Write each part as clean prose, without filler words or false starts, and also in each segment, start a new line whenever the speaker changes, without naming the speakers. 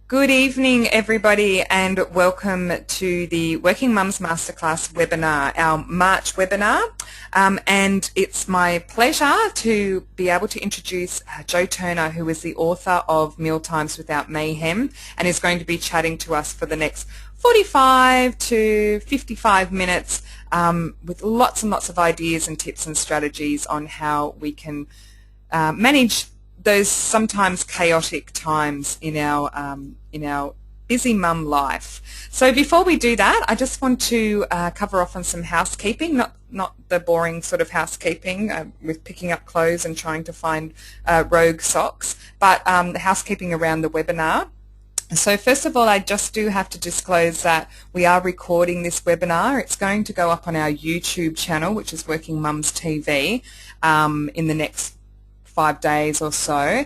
Good evening, everybody, and welcome to the Working Mums Masterclass webinar, our March webinar. And it's my pleasure to be able to introduce Jo Turner, who is the author of Mealtimes Without Mayhem, and is going to be chatting to us for the next 45 to 55 minutes with lots and lots of ideas and tips and strategies on how we can manage those sometimes chaotic times in our busy mum life. So before we do that, I just want to cover off on some housekeeping, not the boring sort of housekeeping with picking up clothes and trying to find rogue socks, but the housekeeping around the webinar. So first of all, I just do have to disclose that we are recording this webinar. It's going to go up on our YouTube channel, which is Working Mums TV, in the next 5 days or so.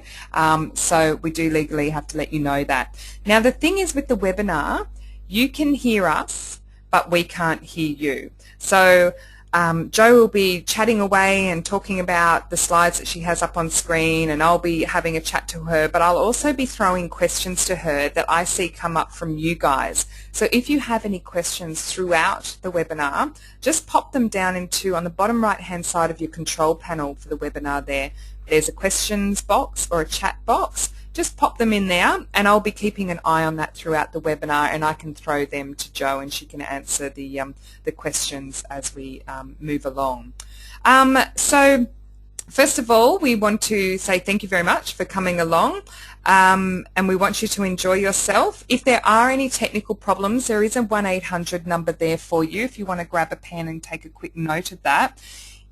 So we do legally have to let you know that. Now the thing is with the webinar, you can hear us, but we can't hear you. So Jo will be chatting away and talking about the slides that she has up on screen, and I'll be having a chat to her, but I'll also be throwing questions to her that I see come up from you guys. So if you have any questions throughout the webinar, just pop them down on the bottom right hand side of your control panel for the webinar there. There's a questions box or a chat box. Just pop them in there, and I'll be keeping an eye on that throughout the webinar, and I can throw them to Jo and she can answer the questions as we move along. So first of all, we want to say thank you very much for coming along, and we want you to enjoy yourself. If there are any technical problems, there is a 1-800 number there for you if you want to grab a pen and take a quick note of that.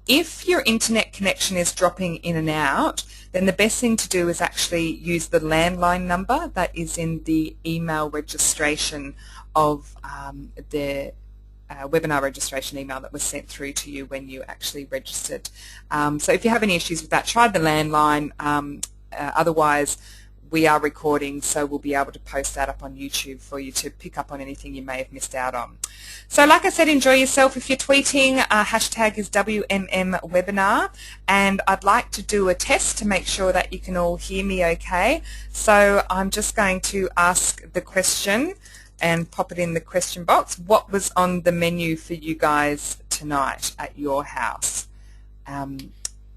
If your internet connection is dropping in and out, then the best thing to do is actually use the landline number that is in the email registration of the webinar registration email that was sent through to you when you actually registered. So if you have any issues with that, try the landline. Otherwise, we are recording, so we'll be able to post that up on YouTube for you to pick up on anything you may have missed out on. So like I said, enjoy yourself. If you're tweeting, hashtag is WMMwebinar, and I'd like to do a test to make sure that you can all hear me okay. So I'm just going to ask the question and pop it in the question box. What was on the menu for you guys tonight at your house?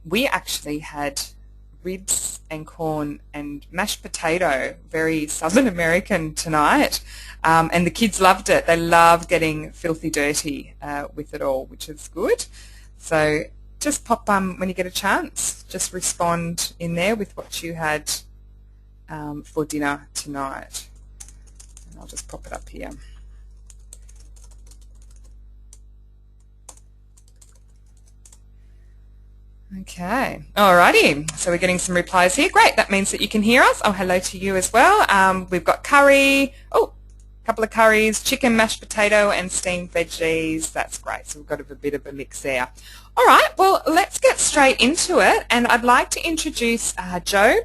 We actually had ribs and corn and mashed potato, very Southern American tonight, and the kids loved it. They loved getting filthy dirty with it all, which is good. So just pop when you get a chance, just respond in there with what you had for dinner tonight. And I'll just pop it up here. Okay, alrighty, so we're getting some replies here. Great, that means that you can hear us. Oh, hello to you as well. We've got curry, a couple of curries, chicken, mashed potato, and steamed veggies. That's great, so we've got a bit of a mix there. All right, well, let's get straight into it, and I'd like to introduce Jo,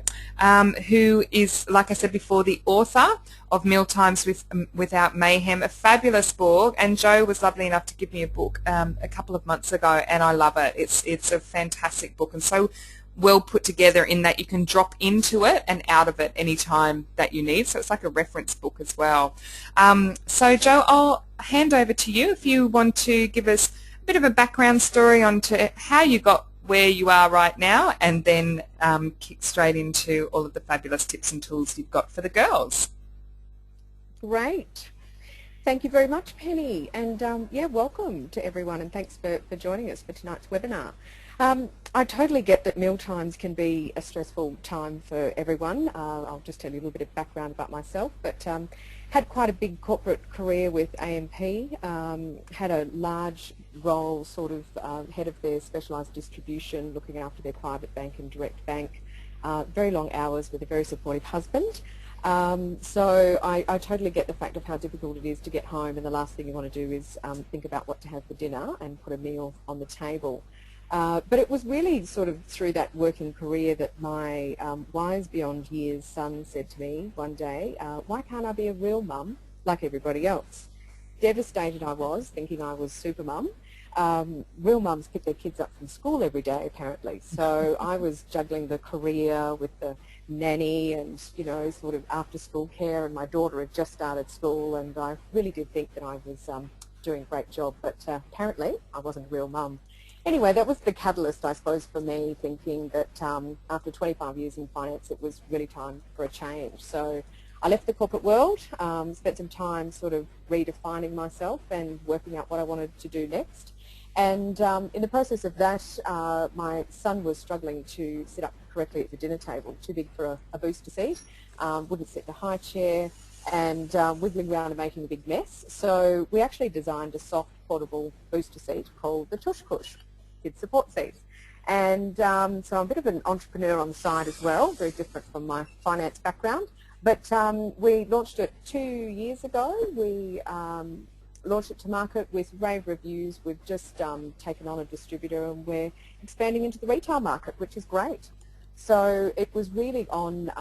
who is, like I said before, the author of Mealtimes Without Mayhem, a fabulous book, and Jo was lovely enough to give me a book a couple of months ago, and I love it. It's a fantastic book and so well put together in that you can drop into it and out of it anytime that you need, so it's like a reference book as well. So Jo, I'll hand over to you if you want to give us a bit of a background story onto how you got where you are right now, and then kick straight into all of the fabulous tips and tools you've got for the girls.
Great. Thank you very much, Penny. And yeah, welcome to everyone, and thanks for joining us for tonight's webinar. I totally get that mealtimes can be a stressful time for everyone. I'll just tell you a little bit of background about myself, but had quite a big corporate career with AMP, had a large role sort of head of their specialised distribution, looking after their private bank and direct bank, very long hours with a very supportive husband. So I totally get the fact of how difficult it is to get home, and the last thing you want to do is think about what to have for dinner and put a meal on the table. But it was really sort of through that working career that my wise beyond years son said to me one day, why can't I be a real mum like everybody else? Devastated I was, thinking I was super mum, real mums pick their kids up from school every day, apparently. So I was juggling the career with the nanny and, sort of after-school care, and my daughter had just started school, and I really did think that I was doing a great job, but apparently I wasn't a real mum. Anyway, that was the catalyst, I suppose, for me thinking that after 25 years in finance, it was really time for a change. So I left the corporate world, spent some time sort of redefining myself and working out what I wanted to do next. And in the process of that, my son was struggling to sit up correctly at the dinner table, too big for a booster seat, wouldn't sit in a high chair, and wiggling around and making a big mess. So we actually designed a soft, portable booster seat called the Tush Kush, kid support seat. And so I'm a bit of an entrepreneur on the side as well, very different from my finance background. But we launched it 2 years ago. We launched it to market with rave reviews. We've just taken on a distributor, and we're expanding into the retail market, which is great. So it was really on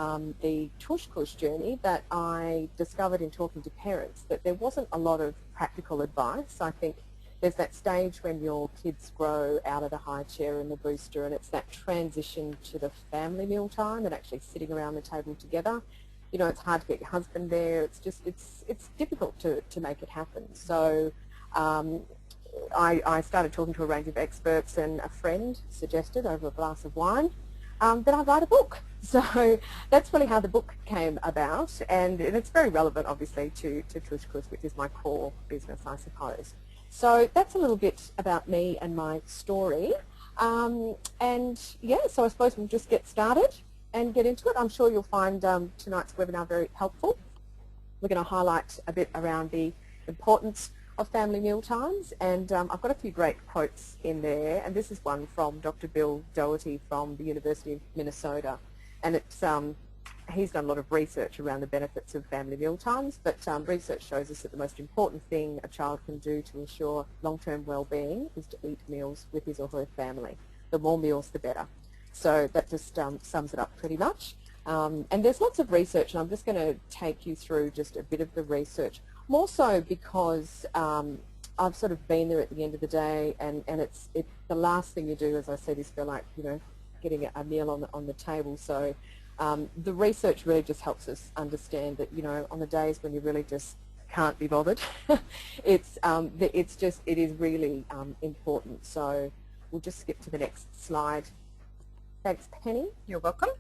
the Tush Kush journey that I discovered in talking to parents that there wasn't a lot of practical advice. I think there's that stage when your kids grow out of the high chair and the booster, and it's that transition to the family meal time and actually sitting around the table together. It's hard to get your husband there. It's just, it's difficult to make it happen. So I started talking to a range of experts, and a friend suggested over a glass of wine that I write a book. So that's really how the book came about, and it's very relevant, obviously, to Tush Kush, which is my core business, I suppose. So that's a little bit about me and my story. And yeah, so I suppose we'll just get started and get into it. I'm sure you'll find tonight's webinar very helpful. We're going to highlight a bit around the importance of family meal times, and I've got a few great quotes in there, and this is one from Dr. Bill Doherty from the University of Minnesota, and it's he's done a lot of research around the benefits of family meal times, but research shows us that the most important thing a child can do to ensure long-term well-being is to eat meals with his or her family. The more meals, the better. So that just sums it up pretty much. And there's lots of research, and I'm just going to take you through just a bit of the research, more so because I've sort of been there at the end of the day, and it's the last thing you do, as I said, is feel like, getting a meal on the table. So the research really just helps us understand that, on the days when you really just can't be bothered, it is really important. So we'll just skip to the next slide. Thanks, Penny.
You're welcome.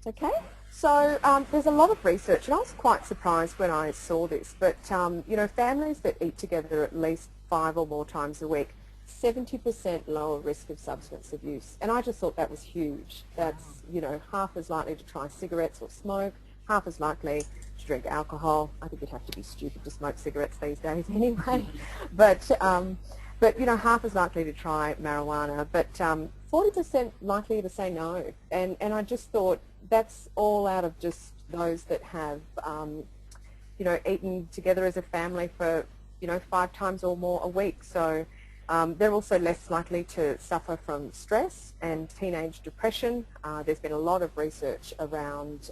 Okay, so there's a lot of research, and I was quite surprised when I saw this, but families that eat together at least 5 or more times a week, 70% lower risk of substance abuse, and I just thought that was huge. That's, half as likely to try cigarettes or smoke, half as likely to drink alcohol. I think you'd have to be stupid to smoke cigarettes these days anyway, but half as likely to try marijuana, but 40% likely to say no, and I just thought that's all out of just those that have, eaten together as a family for, 5 times or more a week. So they're also less likely to suffer from stress and teenage depression. There's been a lot of research around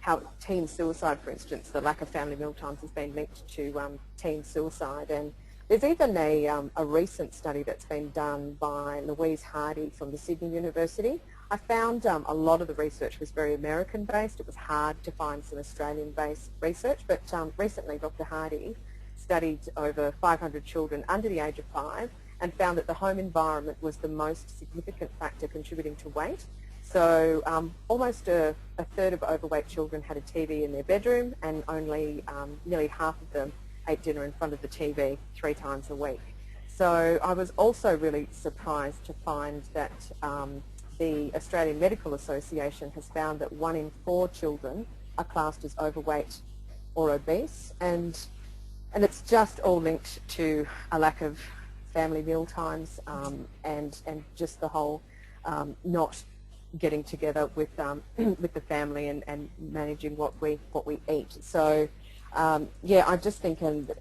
how teen suicide, for instance, the lack of family meal times has been linked to teen suicide. And there's even a recent study that's been done by Louise Hardy from the Sydney University. I found a lot of the research was very American-based. It was hard to find some Australian-based research, but recently Dr. Hardy studied over 500 children under the age of 5 and found that the home environment was the most significant factor contributing to weight. So almost a third of overweight children had a TV in their bedroom, and only nearly half of them ate dinner in front of the TV 3 times a week. So I was also really surprised to find that the Australian Medical Association has found that 1 in 4 children are classed as overweight or obese, and it's just all linked to a lack of family meal times and just the whole not getting together with the family and managing what we eat. So yeah, I'm just thinking that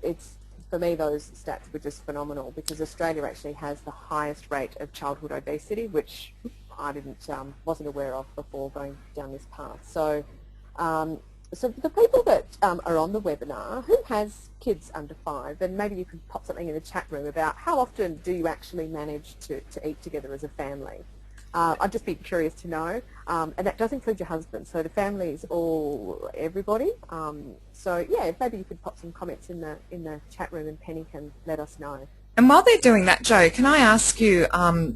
for me, those stats were just phenomenal, because Australia actually has the highest rate of childhood obesity, which I wasn't aware of before going down this path. So so for the people that are on the webinar, who has kids under 5, and maybe you could pop something in the chat room about how often do you actually manage to eat together as a family? I'd just be curious to know, and that does include your husband, so the family is all everybody. So yeah, maybe you could pop some comments in the chat room, and Penny can let us know.
And while they're doing that, Joe, can I ask you,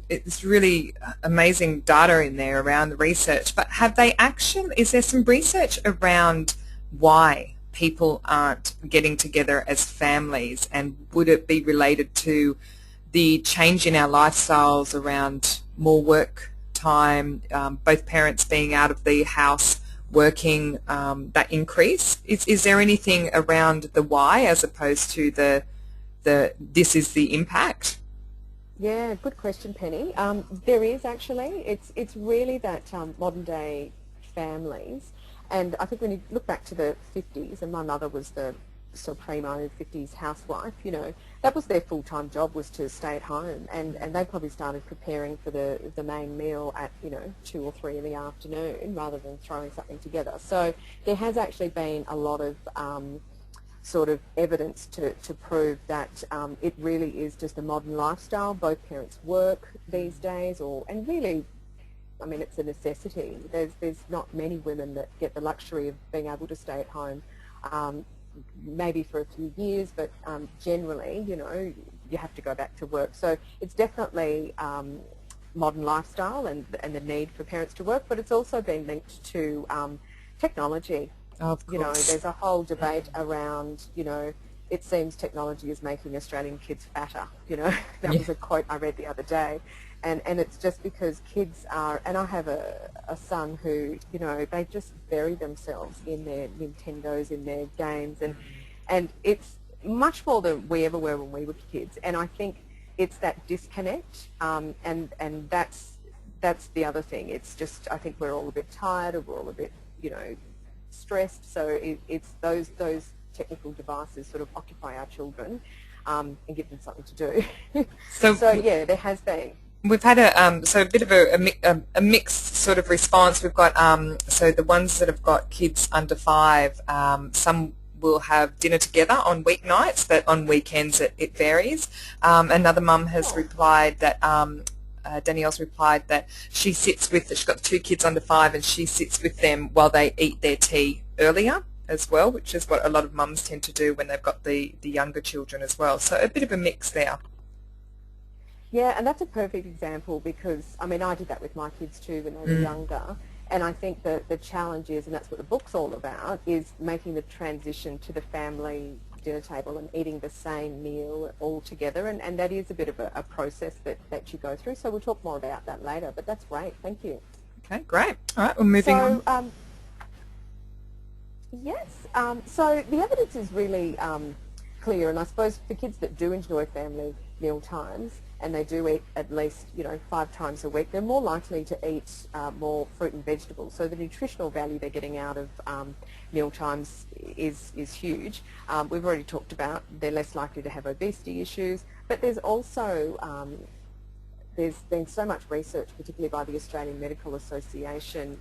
it's really amazing data in there around the research, but is there some research around why people aren't getting together as families, and would it be related to the change in our lifestyles around more work time, both parents being out of the house working, that increase? Is there anything around the why as opposed to this is the impact?
Yeah, good question, Penny. There is actually. It's really that modern day families, and I think when you look back to the 50s, and my mother was the primo 50s housewife, that was their full-time job, was to stay at home, and they probably started preparing for the main meal at 2 or 3 in the afternoon rather than throwing something together. So there has actually been a lot of sort of evidence to prove that it really is just a modern lifestyle. Both parents work these days, and really, I mean, it's a necessity. There's not many women that get the luxury of being able to stay at home, maybe for a few years, but generally, you have to go back to work. So it's definitely modern lifestyle and the need for parents to work, but it's also been linked to technology.
Of course.
There's a whole debate around, it seems technology is making Australian kids fatter. That was a quote I read the other day. And it's just because kids are, and I have a son who, they just bury themselves in their Nintendos, in their games, and it's much more than we ever were when we were kids. And I think it's that disconnect, and that's the other thing. It's just, I think we're all a bit tired, or we're all a bit, stressed, so it's those technical devices sort of occupy our children and give them something to do. So yeah, there has been.
We've had a bit of a mixed sort of response. We've got so the ones that have got kids under 5, some will have dinner together on weeknights, but on weekends it varies. Another mum has replied that Danielle's replied that she's got 2 kids under 5, and she sits with them while they eat their tea earlier as well, which is what a lot of mums tend to do when they've got the younger children as well. So a bit of a mix there.
Yeah, and that's a perfect example, because, I mean, I did that with my kids too when they were younger, and I think that the challenge is, and that's what the book's all about, is making the transition to the family dinner table and eating the same meal all together, and that is a bit of a process that you go through. So we'll talk more about that later, but that's great. Thank you.
Okay, great. All right, we're moving on.
Yes, so the evidence is really clear, and I suppose for kids that do enjoy family meal times, and they do eat at least 5 times a week, they're more likely to eat more fruit and vegetables. So the nutritional value they're getting out of meal times is huge. We've already talked about they're less likely to have obesity issues, but there's also there's been so much research, particularly by the Australian Medical Association,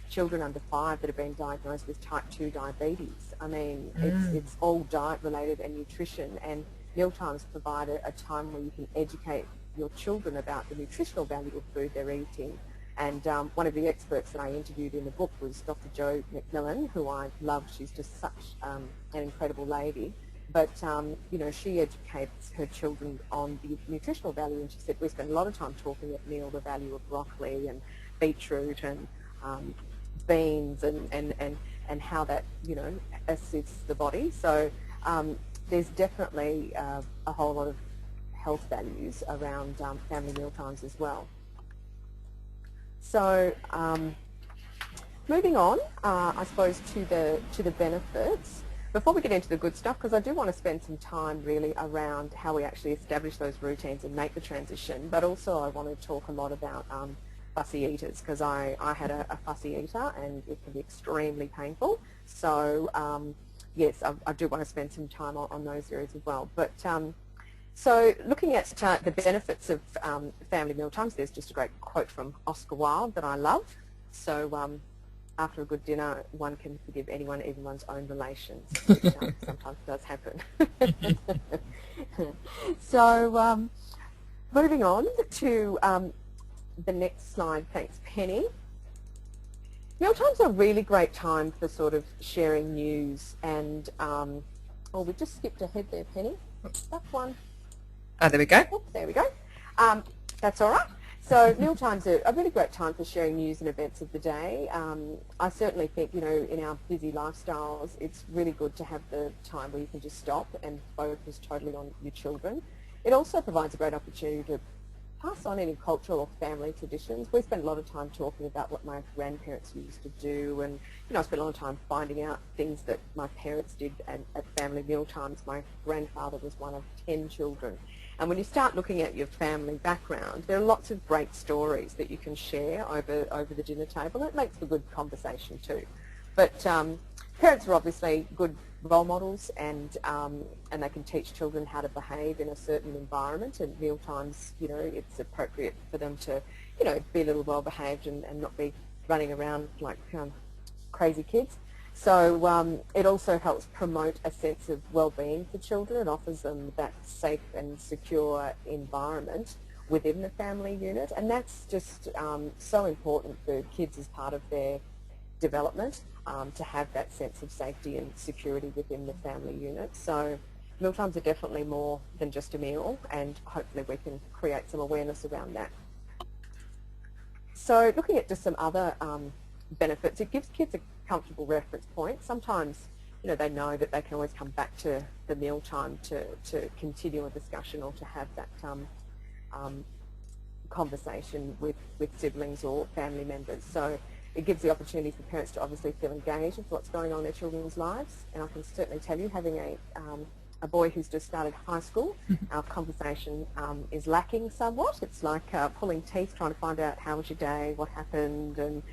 children under 5 that have been diagnosed with type 2 diabetes. I mean, it's all diet related and nutrition, and mealtimes provide a time where you can educate your children about the nutritional value of food they're eating. And one of the experts that I interviewed in the book was Dr. Jo McMillan, who I love. She's just such an incredible lady. But, she educates her children on the nutritional value, and she said we spend a lot of time talking at meal the value of broccoli and beetroot and beans and how that, assists the body. So there's definitely a whole lot of health values around family meal times as well. So moving on, I suppose, to the benefits. Before we get into the good stuff, because I do want to spend some time really around how we actually establish those routines and make the transition, but also I want to talk a lot about fussy eaters, because I had a fussy eater and it can be extremely painful. So yes, I do want to spend some time on those areas as well. But so looking at the benefits of family meal times, there's just a great quote from Oscar Wilde that I love. So after a good dinner, one can forgive anyone, even one's own relations, which sometimes does happen. So moving on to the next slide, thanks Penny. Mealtimes are a really great time for sort of sharing news and, oh, we just skipped ahead there, Penny. That's one.
Oh, there we go.
Oh, there we go. That's all right. So mealtimes are a really great time for sharing news and events of the day. I certainly think, you know, in our busy lifestyles, it's really good to have the time where you can just stop and focus totally on your children. It also provides a great opportunity to pass on any cultural or family traditions. We spend a lot of time talking about what my grandparents used to do, and you know, I spent a lot of time finding out things that my parents did at family meal times. My grandfather was one of 10 children. And when you start looking at your family background, there are lots of great stories that you can share over the dinner table. It makes for good conversation too. But parents are obviously good role models, and they can teach children how to behave in a certain environment. And meal times, you know, it's appropriate for them to, you know, be a little well behaved and not be running around like crazy kids. So it also helps promote a sense of well-being for children. It offers them that safe and secure environment within the family unit, and that's just so important for kids as part of their development, to have that sense of safety and security within the family unit. So mealtimes are definitely more than just a meal, and hopefully we can create some awareness around that. So looking at just some other benefits, it gives kids a comfortable reference point. Sometimes, you know, they know that they can always come back to the mealtime to continue a discussion or to have that conversation with siblings or family members. So it gives the opportunity for parents to obviously feel engaged with what's going on in their children's lives. And I can certainly tell you, having a boy who's just started high school, our conversation is lacking somewhat. It's like pulling teeth, trying to find out how was your day, what happened, and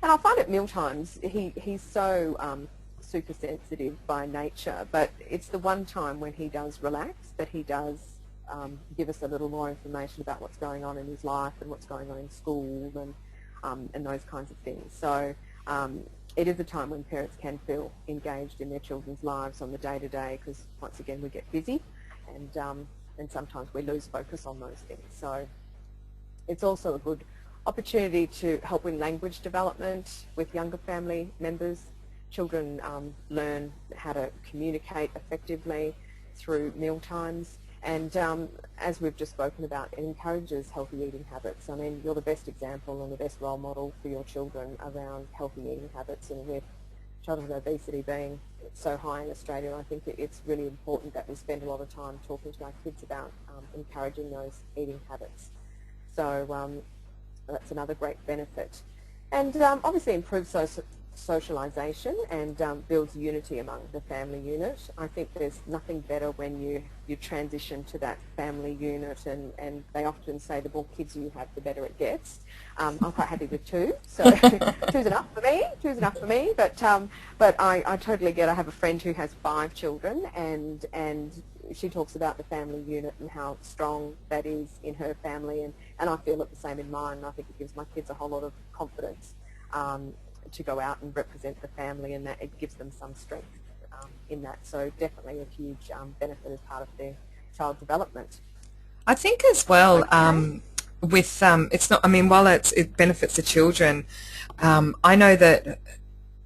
I find at mealtimes he's so super sensitive by nature, but it's the one time when he does relax that he does give us a little more information about what's going on in his life and what's going on in school and those kinds of things. So it is a time when parents can feel engaged in their children's lives on the day-to-day, because once again we get busy and sometimes we lose focus on those things. So it's also a good opportunity to help in language development with younger family members. Children learn how to communicate effectively through mealtimes, and as we've just spoken about, it encourages healthy eating habits. I mean, you're the best example and the best role model for your children around healthy eating habits, and with childhood obesity being so high in Australia, I think it's really important that we spend a lot of time talking to our kids about encouraging those eating habits. So that's another great benefit. And obviously improves socialisation and builds unity among the family unit. I think there's nothing better when you transition to that family unit, and they often say the more kids you have, the better it gets. I'm quite happy with 2, so two's enough for me, but I totally get. I have a friend who has 5 children, and she talks about the family unit and how strong that is in her family, and I feel it the same in mine. And I think it gives my kids a whole lot of confidence to go out and represent the family, and that it gives them some strength in that. So definitely a huge benefit as part of their child development.
I think as well, with it's not. I mean, while it benefits the children, I know that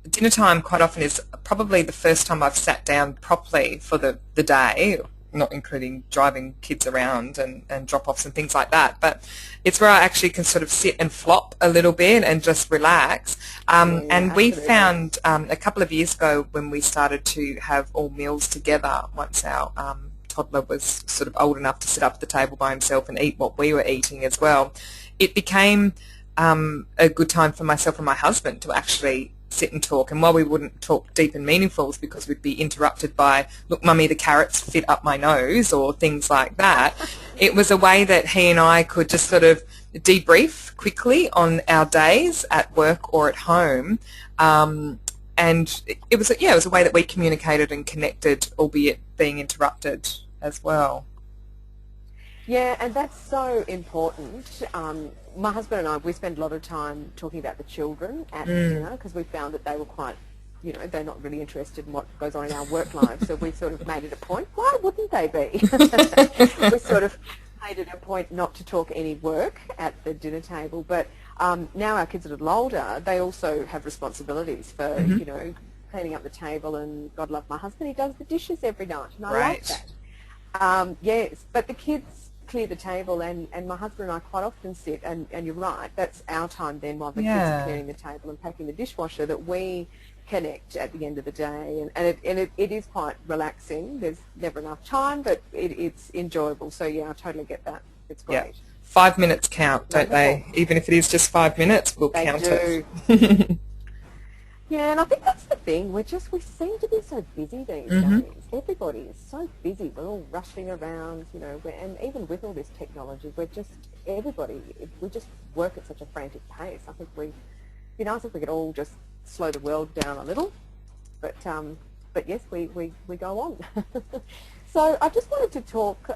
dinner time quite often is probably the first time I've sat down properly for the day, not including driving kids around and drop-offs and things like that, but it's where I actually can sort of sit and flop a little bit and just relax. And we found a couple of years ago, when we started to have all meals together, once our toddler was sort of old enough to sit up at the table by himself and eat what we were eating as well, it became a good time for myself and my husband to actually sit and talk. And while we wouldn't talk deep and meaningfuls because we'd be interrupted by, look mummy, the carrots fit up my nose, or things like that, it was a way that he and I could just sort of debrief quickly on our days at work or at home. And it was a way that we communicated and connected, albeit being interrupted as well.
Yeah, and that's so important. My husband and I, we spend a lot of time talking about the children at dinner because we found that they were quite, they're not really interested in what goes on in our work lives. So we sort of made it a point. Why wouldn't they be? We sort of made it a point not to talk any work at the dinner table. But now our kids are a little older, they also have responsibilities for, cleaning up the table. And God love my husband, he does the dishes every night, and I love that. Yes, but the kids clear the table, and my husband and I quite often sit, and you're right, that's our time then while the kids are clearing the table and packing the dishwasher, that we connect at the end of the day, and it is quite relaxing. There's never enough time, but it's enjoyable. So yeah, I totally get that. It's great.
Yeah. 5 minutes count, don't they? Even if it is just 5 minutes, we'll count it.
Yeah, and I think that's the thing. We seem to be so busy these days. Everybody is so busy. We're all rushing around, and even with all this technology, we just work at such a frantic pace. I think it'd be nice if we could all just slow the world down a little. But yes, we go on. So I just wanted to talk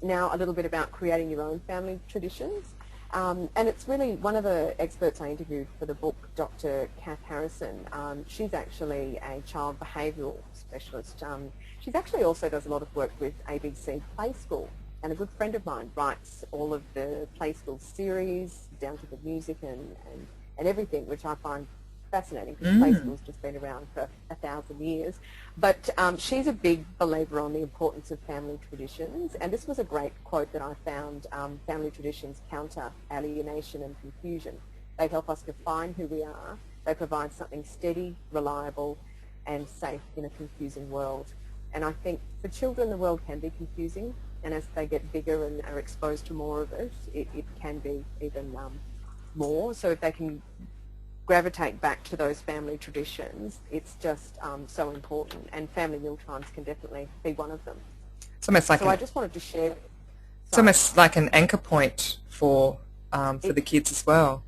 now a little bit about creating your own family traditions. And it's really one of the experts I interviewed for the book, Dr. Kath Harrison. She's actually a child behavioural specialist. She's actually also does a lot of work with ABC Play School. And a good friend of mine writes all of the Play School series, down to the music and everything, which I find fascinating because Play School's just been around for 1,000 years. But she's a big believer on the importance of family traditions, and this was a great quote that I found. Family traditions counter alienation and confusion. They help us define who we are. They provide something steady, reliable, and safe in a confusing world. And I think for children the world can be confusing, and as they get bigger and are exposed to more of it, it can be even more. So if they can gravitate back to those family traditions, it's just so important, and family mealtimes can definitely be one of them.
It's almost like
I just wanted to share.
It's almost like an anchor point for the kids as well.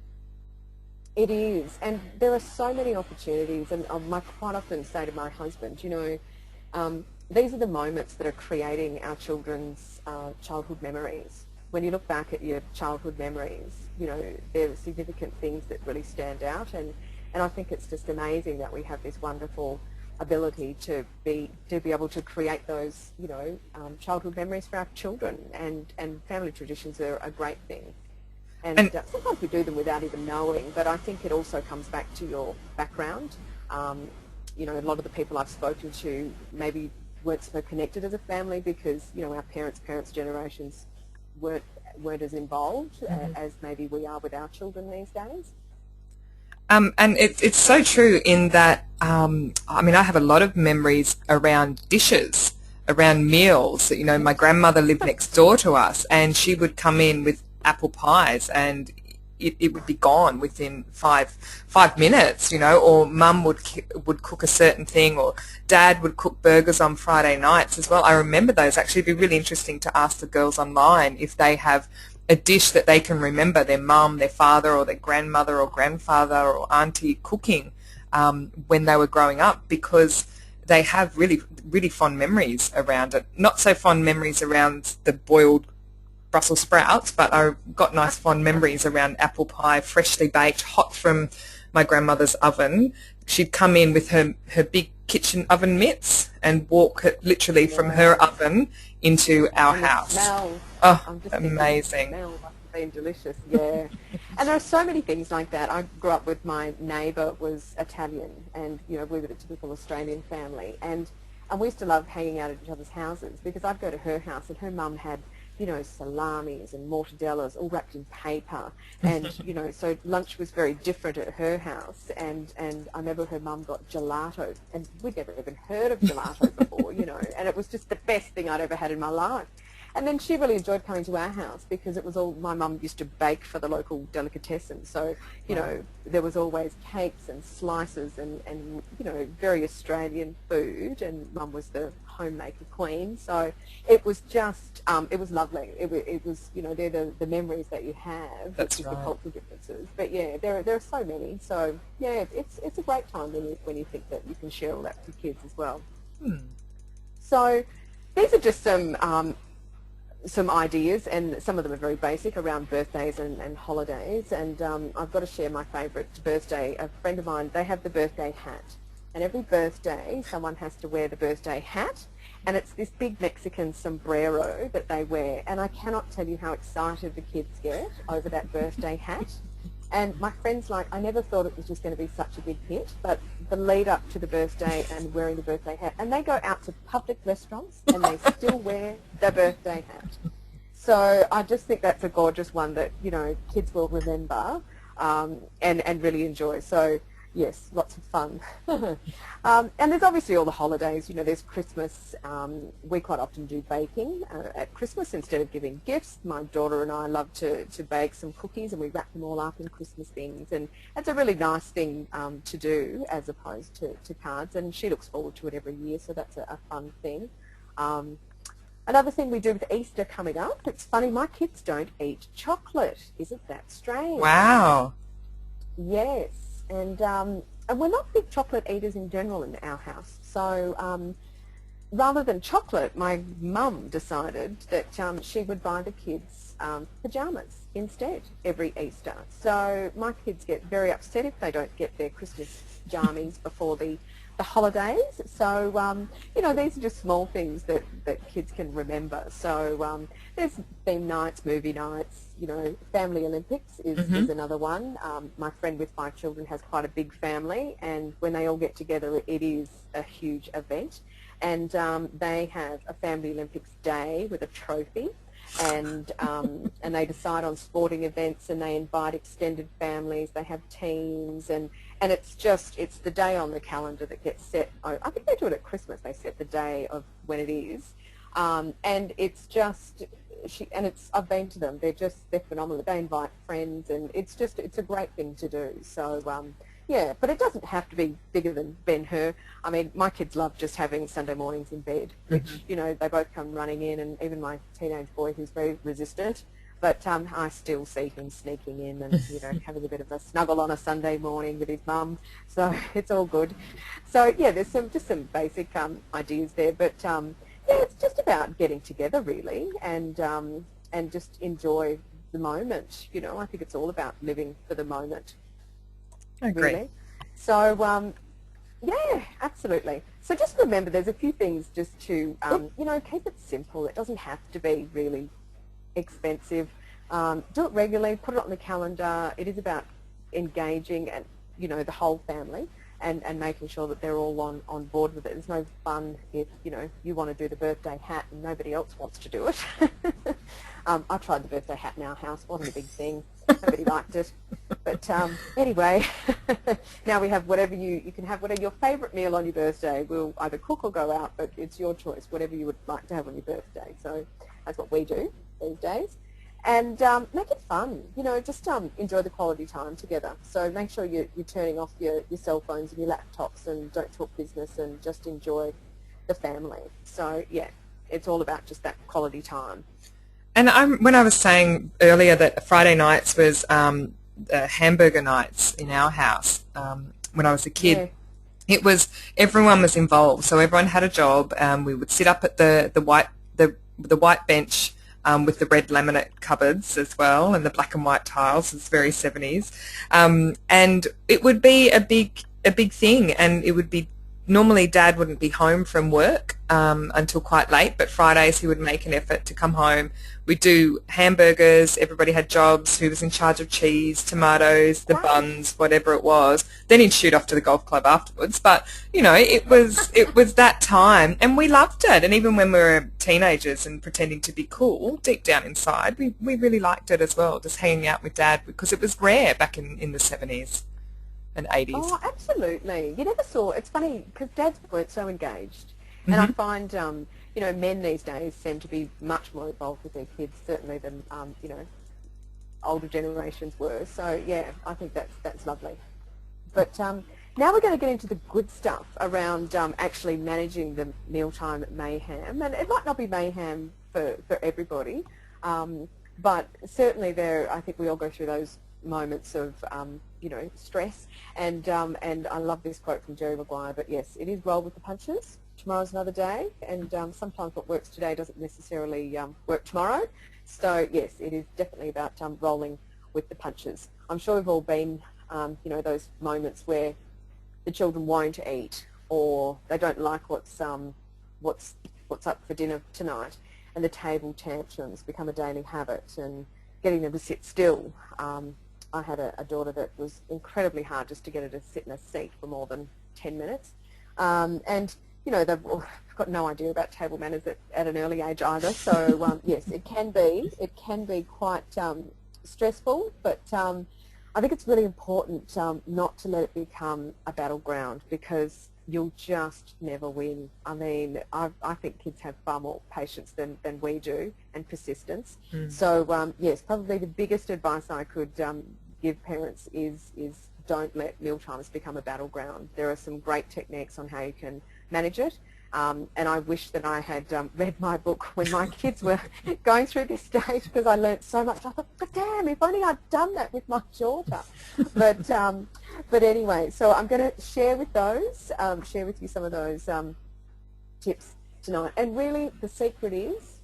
It is, and there are so many opportunities, and I quite often say to my husband, these are the moments that are creating our children's childhood memories. When you look back at your childhood memories, there are significant things that really stand out, and I think it's just amazing that we have this wonderful ability to be able to create those, childhood memories for our children, and family traditions are a great thing. And sometimes we do them without even knowing, but I think it also comes back to your background. A lot of the people I've spoken to maybe weren't so connected as a family because, our parents' generations weren't as involved as maybe we are with our children these days.
And it's so true in that, I have a lot of memories around dishes, around meals. My grandmother lived next door to us, and she would come in with apple pies, and it would be gone within five minutes, or mum would cook a certain thing, or dad would cook burgers on Friday nights as well. I remember those. Actually, it'd be really interesting to ask the girls online if they have a dish that they can remember their mum, their father, or their grandmother or grandfather or auntie cooking when they were growing up, because they have really, really fond memories around it. Not so fond memories around the boiled Brussels sprouts, but I've got nice fond memories around apple pie, freshly baked, hot from my grandmother's oven. She'd come in with her big kitchen oven mitts and walk it literally from her oven into our house.
Smell.
Oh, amazing.
The smell must have been delicious, yeah. And there are so many things like that. I grew up with my neighbour was Italian, and we were a typical Australian family, and we used to love hanging out at each other's houses because I'd go to her house and her mum had salamis and mortadellas all wrapped in paper, and so lunch was very different at her house, and I remember her mum got gelato, and we'd never even heard of gelato before, and it was just the best thing I'd ever had in my life. And then she really enjoyed coming to our house because it was all, my mum used to bake for the local delicatessen, so there was always cakes and slices and very Australian food, and mum was the homemaker queen, so it was just it was lovely. It was they're the memories that you have.
That's
with
right.
The cultural differences, but yeah, there are so many. So yeah, it's a great time when you think that you can share all that with your kids as well. So these are just some some ideas, and some of them are very basic around birthdays and holidays. And I've got to share my favourite birthday. A friend of mine, they have the birthday hat, and every birthday someone has to wear the birthday hat, and it's this big Mexican sombrero that they wear, and I cannot tell you how excited the kids get over that birthday hat. And my friend's like, I never thought it was just going to be such a big hit, but the lead up to the birthday and wearing the birthday hat, and they go out to public restaurants and they still wear the birthday hat. So I just think that's a gorgeous one that, you know, kids will remember and really enjoy. So yes, lots of fun. And there's obviously all the holidays. You know, there's Christmas. We quite often do baking at Christmas instead of giving gifts. My daughter and I love to bake some cookies, and we wrap them all up in Christmas things. And it's a really nice thing to do as opposed to cards. And she looks forward to it every year, so that's a fun thing. Another thing we do with Easter coming up, it's funny, my kids don't eat chocolate. Isn't that strange?
Wow.
Yes. And we're not big chocolate eaters in general in our house. So rather than chocolate, my mum decided that she would buy the kids pyjamas instead every Easter. So my kids get very upset if they don't get their Christmas jammies before the holidays. So, you know, these are just small things that kids can remember. So there's theme nights, movie nights, you know, Family Olympics is another one. My friend with 5 children has quite a big family, and when they all get together, it is a huge event. And they have a Family Olympics day with a trophy. And they decide on sporting events, and they invite extended families. They have teams, and it's the day on the calendar that gets set. I think they do it at Christmas. They set the day of when it is, and it's just I've been to them. They're phenomenal. They invite friends, and it's a great thing to do. So yeah, but it doesn't have to be bigger than Ben-Hur. I mean, my kids love just having Sunday mornings in bed, which, you know, they both come running in, and even my teenage boy, who's very resistant, but I still see him sneaking in and, you know, having a bit of a snuggle on a Sunday morning with his mum, so it's all good. So, yeah, there's just some basic ideas there, but, yeah, it's just about getting together, really, and just enjoy the moment. You know, I think it's all about living for the moment.
I agree.
Really. So, yeah, absolutely. So just remember, there's a few things just to, you know, keep it simple. It doesn't have to be really expensive. Do it regularly, put it on the calendar. It is about engaging and, you know, the whole family and making sure that they're all on board with it. There's no fun if, you know, you want to do the birthday hat and nobody else wants to do it. I tried the birthday hat in our house. Wasn't a big thing. Nobody liked it. But anyway, now we have whatever you can have whatever your favourite meal on your birthday. We'll either cook or go out, but it's your choice, whatever you would like to have on your birthday. So that's what we do these days. And make it fun, you know, just enjoy the quality time together. So make sure you're turning off your cell phones and your laptops, and don't talk business, and just enjoy the family. So yeah, it's all about just that quality time.
And when I was saying earlier that Friday nights was hamburger nights in our house when I was a kid, it was everyone was involved. So everyone had a job. We would sit up at the white bench with the red laminate cupboards as well, and the black and white tiles. It's very 70s, and it would be a big thing, and it would be. Normally Dad wouldn't be home from work until quite late, but Fridays he would make an effort to come home. We'd do hamburgers, everybody had jobs, who was in charge of cheese, tomatoes, the buns, whatever it was. Then he'd shoot off to the golf club afterwards. But, you know, it was that time, and we loved it. And even when we were teenagers and pretending to be cool, deep down inside, we really liked it as well, just hanging out with Dad, because it was rare back in the 70s. And 80s.
Oh, absolutely. You never saw. It's funny because dads weren't so engaged, and I find you know, men these days seem to be much more involved with their kids, certainly than you know, older generations were. So yeah, I think that's lovely. But now we're going to get into the good stuff around actually managing the mealtime mayhem, and it might not be mayhem for everybody, but certainly I think we all go through those moments of you know, stress, and I love this quote from Jerry Maguire, but yes, it is roll with the punches, tomorrow's another day, and sometimes what works today doesn't necessarily work tomorrow. So yes, it is definitely about rolling with the punches. I'm sure we've all been, those moments where the children won't eat, or they don't like what's up for dinner tonight, and the table tantrums become a daily habit, and getting them to sit still. I had a daughter that was incredibly hard just to get her to sit in a seat for more than 10 minutes. And they've got no idea about table manners at an early age either. So yes, it can be quite stressful, but I think it's really important not to let it become a battleground, because you'll just never win. I mean, I think kids have far more patience than we do, and persistence. So yes, probably the biggest advice I could give parents is don't let mealtimes become a battleground. There are some great techniques on how you can manage it. And I wish that I had read my book when my kids were going through this stage, because I learnt so much. I thought, but damn, if only I'd done that with my daughter. But anyway, so I'm going to share with you some of those tips tonight. And really, the secret is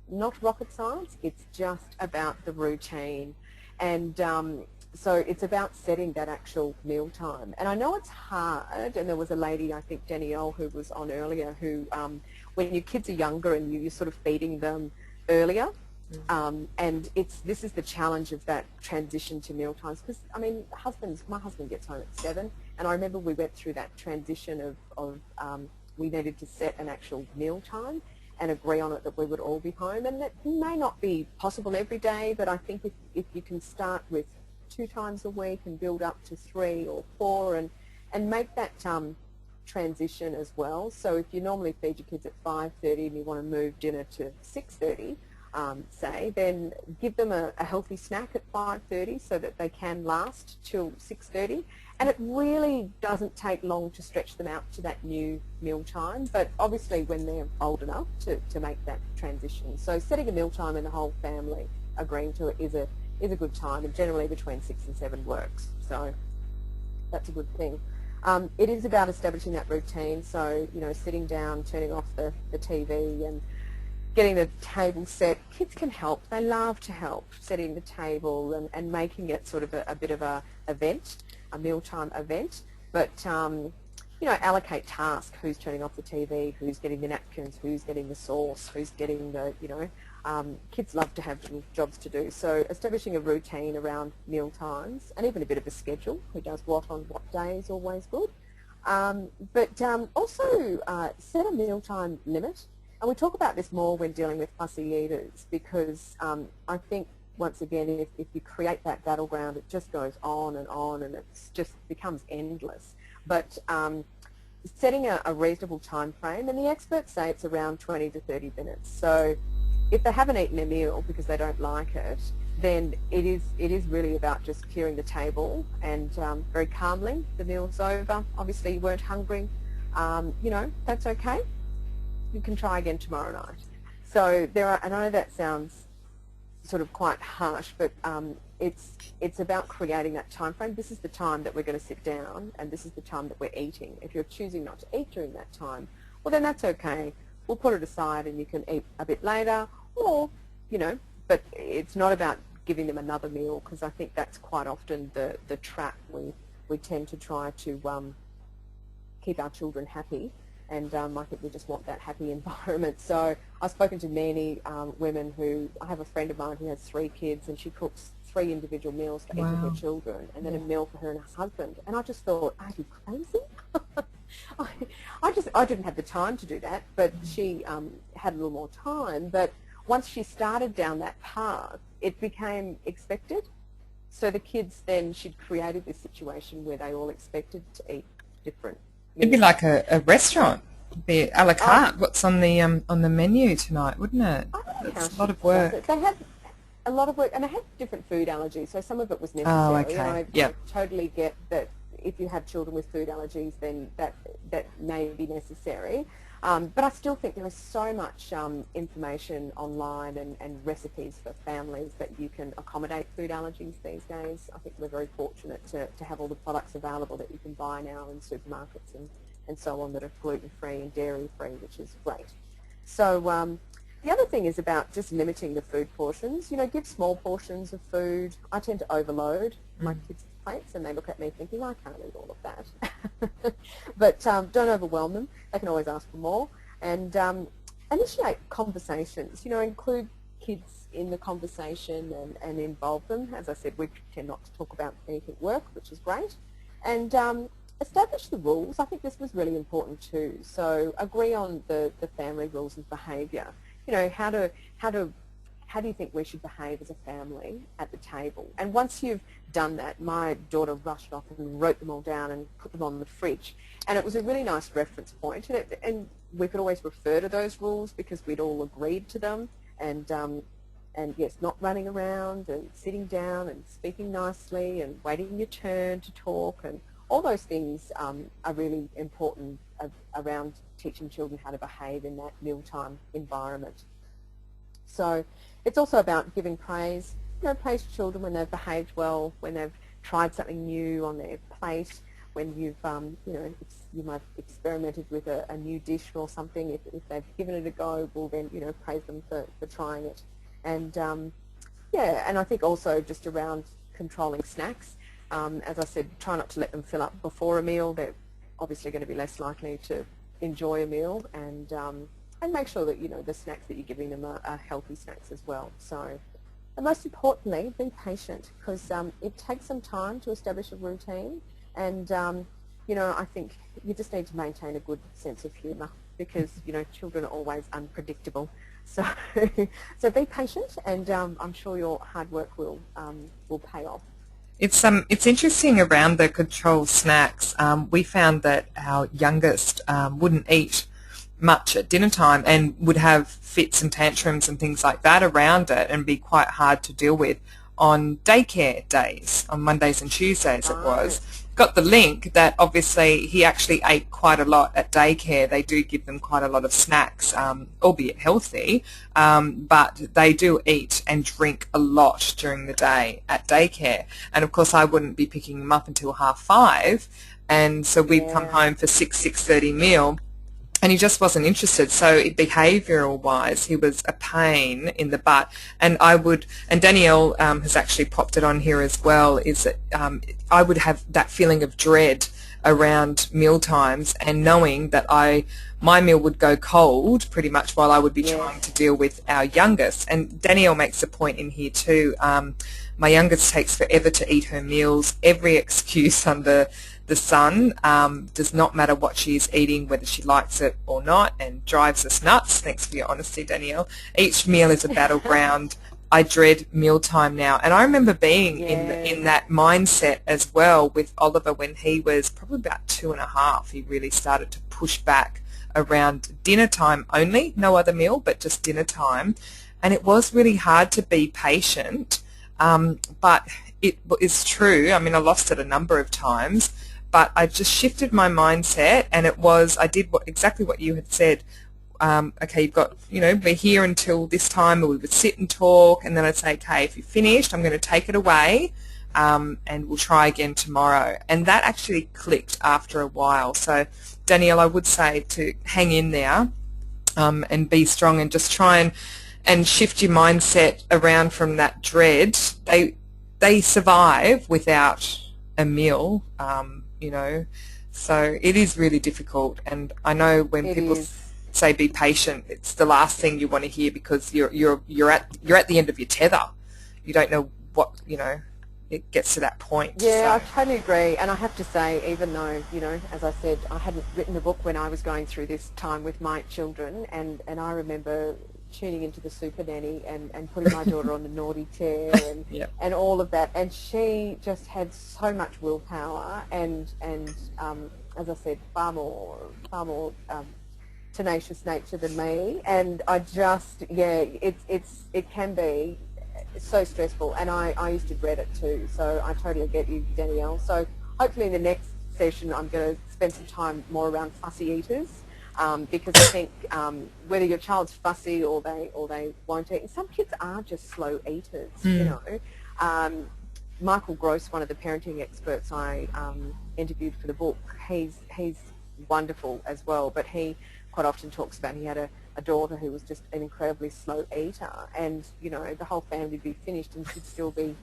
not rocket science. It's just about the routine. And so it's about setting that actual meal time. And I know it's hard, and there was a lady, I think Danielle, who was on earlier, who when your kids are younger and you're sort of feeding them earlier, and this is the challenge of that transition to meal times. Because, I mean, my husband gets home at 7, and I remember we went through that transition of we needed to set an actual meal time and agree on it that we would all be home. And that may not be possible every day, but I think if you can start with 2 times a week and build up to 3 or 4, and make that transition as well. So if you normally feed your kids at 5:30 and you want to move dinner to 6:30, say, then give them a healthy snack at 5:30 so that they can last till 6:30. And it really doesn't take long to stretch them out to that new meal time, but obviously when they're old enough to make that transition. So setting a meal time and the whole family agreeing to it is a good time, and generally between 6 and 7 works. So that's a good thing. It is about establishing that routine. So, sitting down, turning off the TV, and getting the table set. Kids can help. They love to help setting the table and making it sort of a bit of a event, a mealtime event. But allocate tasks. Who's turning off the TV? Who's getting the napkins? Who's getting the sauce? Who's getting the kids love to have little jobs to do. So establishing a routine around meal times, and even a bit of a schedule. Who does what on what day is always good. But also set a mealtime limit. And we talk about this more when dealing with fussy eaters, because I think, once again, if you create that battleground, it just goes on, and it just becomes endless. But setting a reasonable time frame, and the experts say it's around 20 to 30 minutes. So if they haven't eaten a meal because they don't like it, then it is really about just clearing the table and very calmly, the meal's over. Obviously you weren't hungry, that's okay. You can try again tomorrow night. So I know that sounds sort of quite harsh, but it's about creating that time frame. This is the time that we're going to sit down, and this is the time that we're eating. If you're choosing not to eat during that time, well, then that's okay. We'll put it aside and you can eat a bit later, or, but it's not about giving them another meal, because I think that's quite often the trap. We tend to try to keep our children happy, and I think we just want that happy environment. So I've spoken to many women I have a friend of mine who has 3 kids, and she cooks 3 individual meals for each of her children, and then a meal for her and her husband. And I just thought, are you crazy? I didn't have the time to do that, but she had a little more time. But once she started down that path, it became expected. So the kids then, she'd created this situation where they all expected to eat different meals.
It'd be like a restaurant, be a la carte. What's on the menu tonight, wouldn't it? It's a lot of work.
They had a lot of work, and they had different food allergies, so some of it was necessary.
Oh, okay.
And I totally get that. If you have children with food allergies, then that may be necessary. But I still think there is so much information online and recipes for families that you can accommodate food allergies these days. I think we're very fortunate to have all the products available that you can buy now in supermarkets and so on that are gluten-free and dairy-free, which is great. So the other thing is about just limiting the food portions. You know, give small portions of food. I tend to overload my kids' plates, and they look at me thinking, I can't eat all of that. But don't overwhelm them. They can always ask for more. And initiate conversations. You know, include kids in the conversation and involve them. As I said, we tend not to talk about anything work, which is great. And establish the rules. I think this was really important too. So agree on the family rules of behaviour. You know, how do you think we should behave as a family at the table? And once you've done that, my daughter rushed off and wrote them all down and put them on the fridge. And it was a really nice reference point. And we could always refer to those rules because we'd all agreed to them. And yes, not running around and sitting down and speaking nicely and waiting your turn to talk, and all those things are really important around teaching children how to behave in that mealtime environment. So it's also about giving praise. You know, praise children when they've behaved well, when they've tried something new on their plate, when you've, you know, you might have experimented with a new dish or something. If they've given it a go, well then, you know, praise them for trying it. And yeah, and I think also just around controlling snacks. As I said, try not to let them fill up before a meal. They're obviously going to be less likely to enjoy a meal, and make sure that, you know, the snacks that you're giving them are healthy snacks as well. So, and most importantly, be patient, because it takes some time to establish a routine, and you know, I think you just need to maintain a good sense of humour, because, you know, children are always unpredictable. So, so be patient, and I'm sure your hard work will pay off.
It's interesting around the controlled snacks. We found that our youngest wouldn't eat much at dinner time and would have fits and tantrums and things like that around it, and be quite hard to deal with on daycare days, on Mondays and Tuesdays it was. Got the link that obviously he actually ate quite a lot at daycare. They do give them quite a lot of snacks, albeit healthy, but they do eat and drink a lot during the day at daycare. And of course I wouldn't be picking him up until 5:30, and so we'd come home for 6:30 meal. And he just wasn't interested. So behavioural wise, he was a pain in the butt. And and Danielle has actually popped it on here as well, is that I would have that feeling of dread around meal times, and knowing that my meal would go cold pretty much while I would be trying to deal with our youngest. And Danielle makes a point in here too. My youngest takes forever to eat her meals. Every excuse under the sun, does not matter what she is eating, whether she likes it or not, and drives us nuts. Thanks for your honesty, Danielle. Each meal is a battleground. I dread mealtime now. And I remember being in that mindset as well with Oliver when he was probably about 2.5. He really started to push back around dinner time only, no other meal, but just dinner time. And it was really hard to be patient, but it is true. I mean, I lost it a number of times, but I just shifted my mindset, and I did exactly what you had said. Okay, you've got, you know, we're here until this time, or we would sit and talk, and then I'd say, okay, if you're finished, I'm going to take it away, and we'll try again tomorrow. And that actually clicked after a while. So, Danielle, I would say to hang in there, and be strong, and just try and shift your mindset around from that dread. They survive without a meal, you know, so it is really difficult. And I know when people say be patient, it's the last thing you want to hear, because you're at the end of your tether. You don't know what, you know, it gets to that point.
Yeah, so. I totally agree. And I have to say, even though, you know, as I said, I hadn't written a book when I was going through this time with my children, and I remember tuning into the super nanny and putting my daughter on the naughty chair and and all of that, and she just had so much willpower and as I said, far more tenacious nature than me, and I just it can be so stressful, and I used to dread it too. So I totally get you, Danielle. So hopefully in the next session I'm going to spend some time more around fussy eaters. Because I think whether your child's fussy or they won't eat, and some kids are just slow eaters, you know. Michael Gross, one of the parenting experts I interviewed for the book, he's wonderful as well, but he quite often talks about he had a daughter who was just an incredibly slow eater, and the whole family would be finished and she'd still be,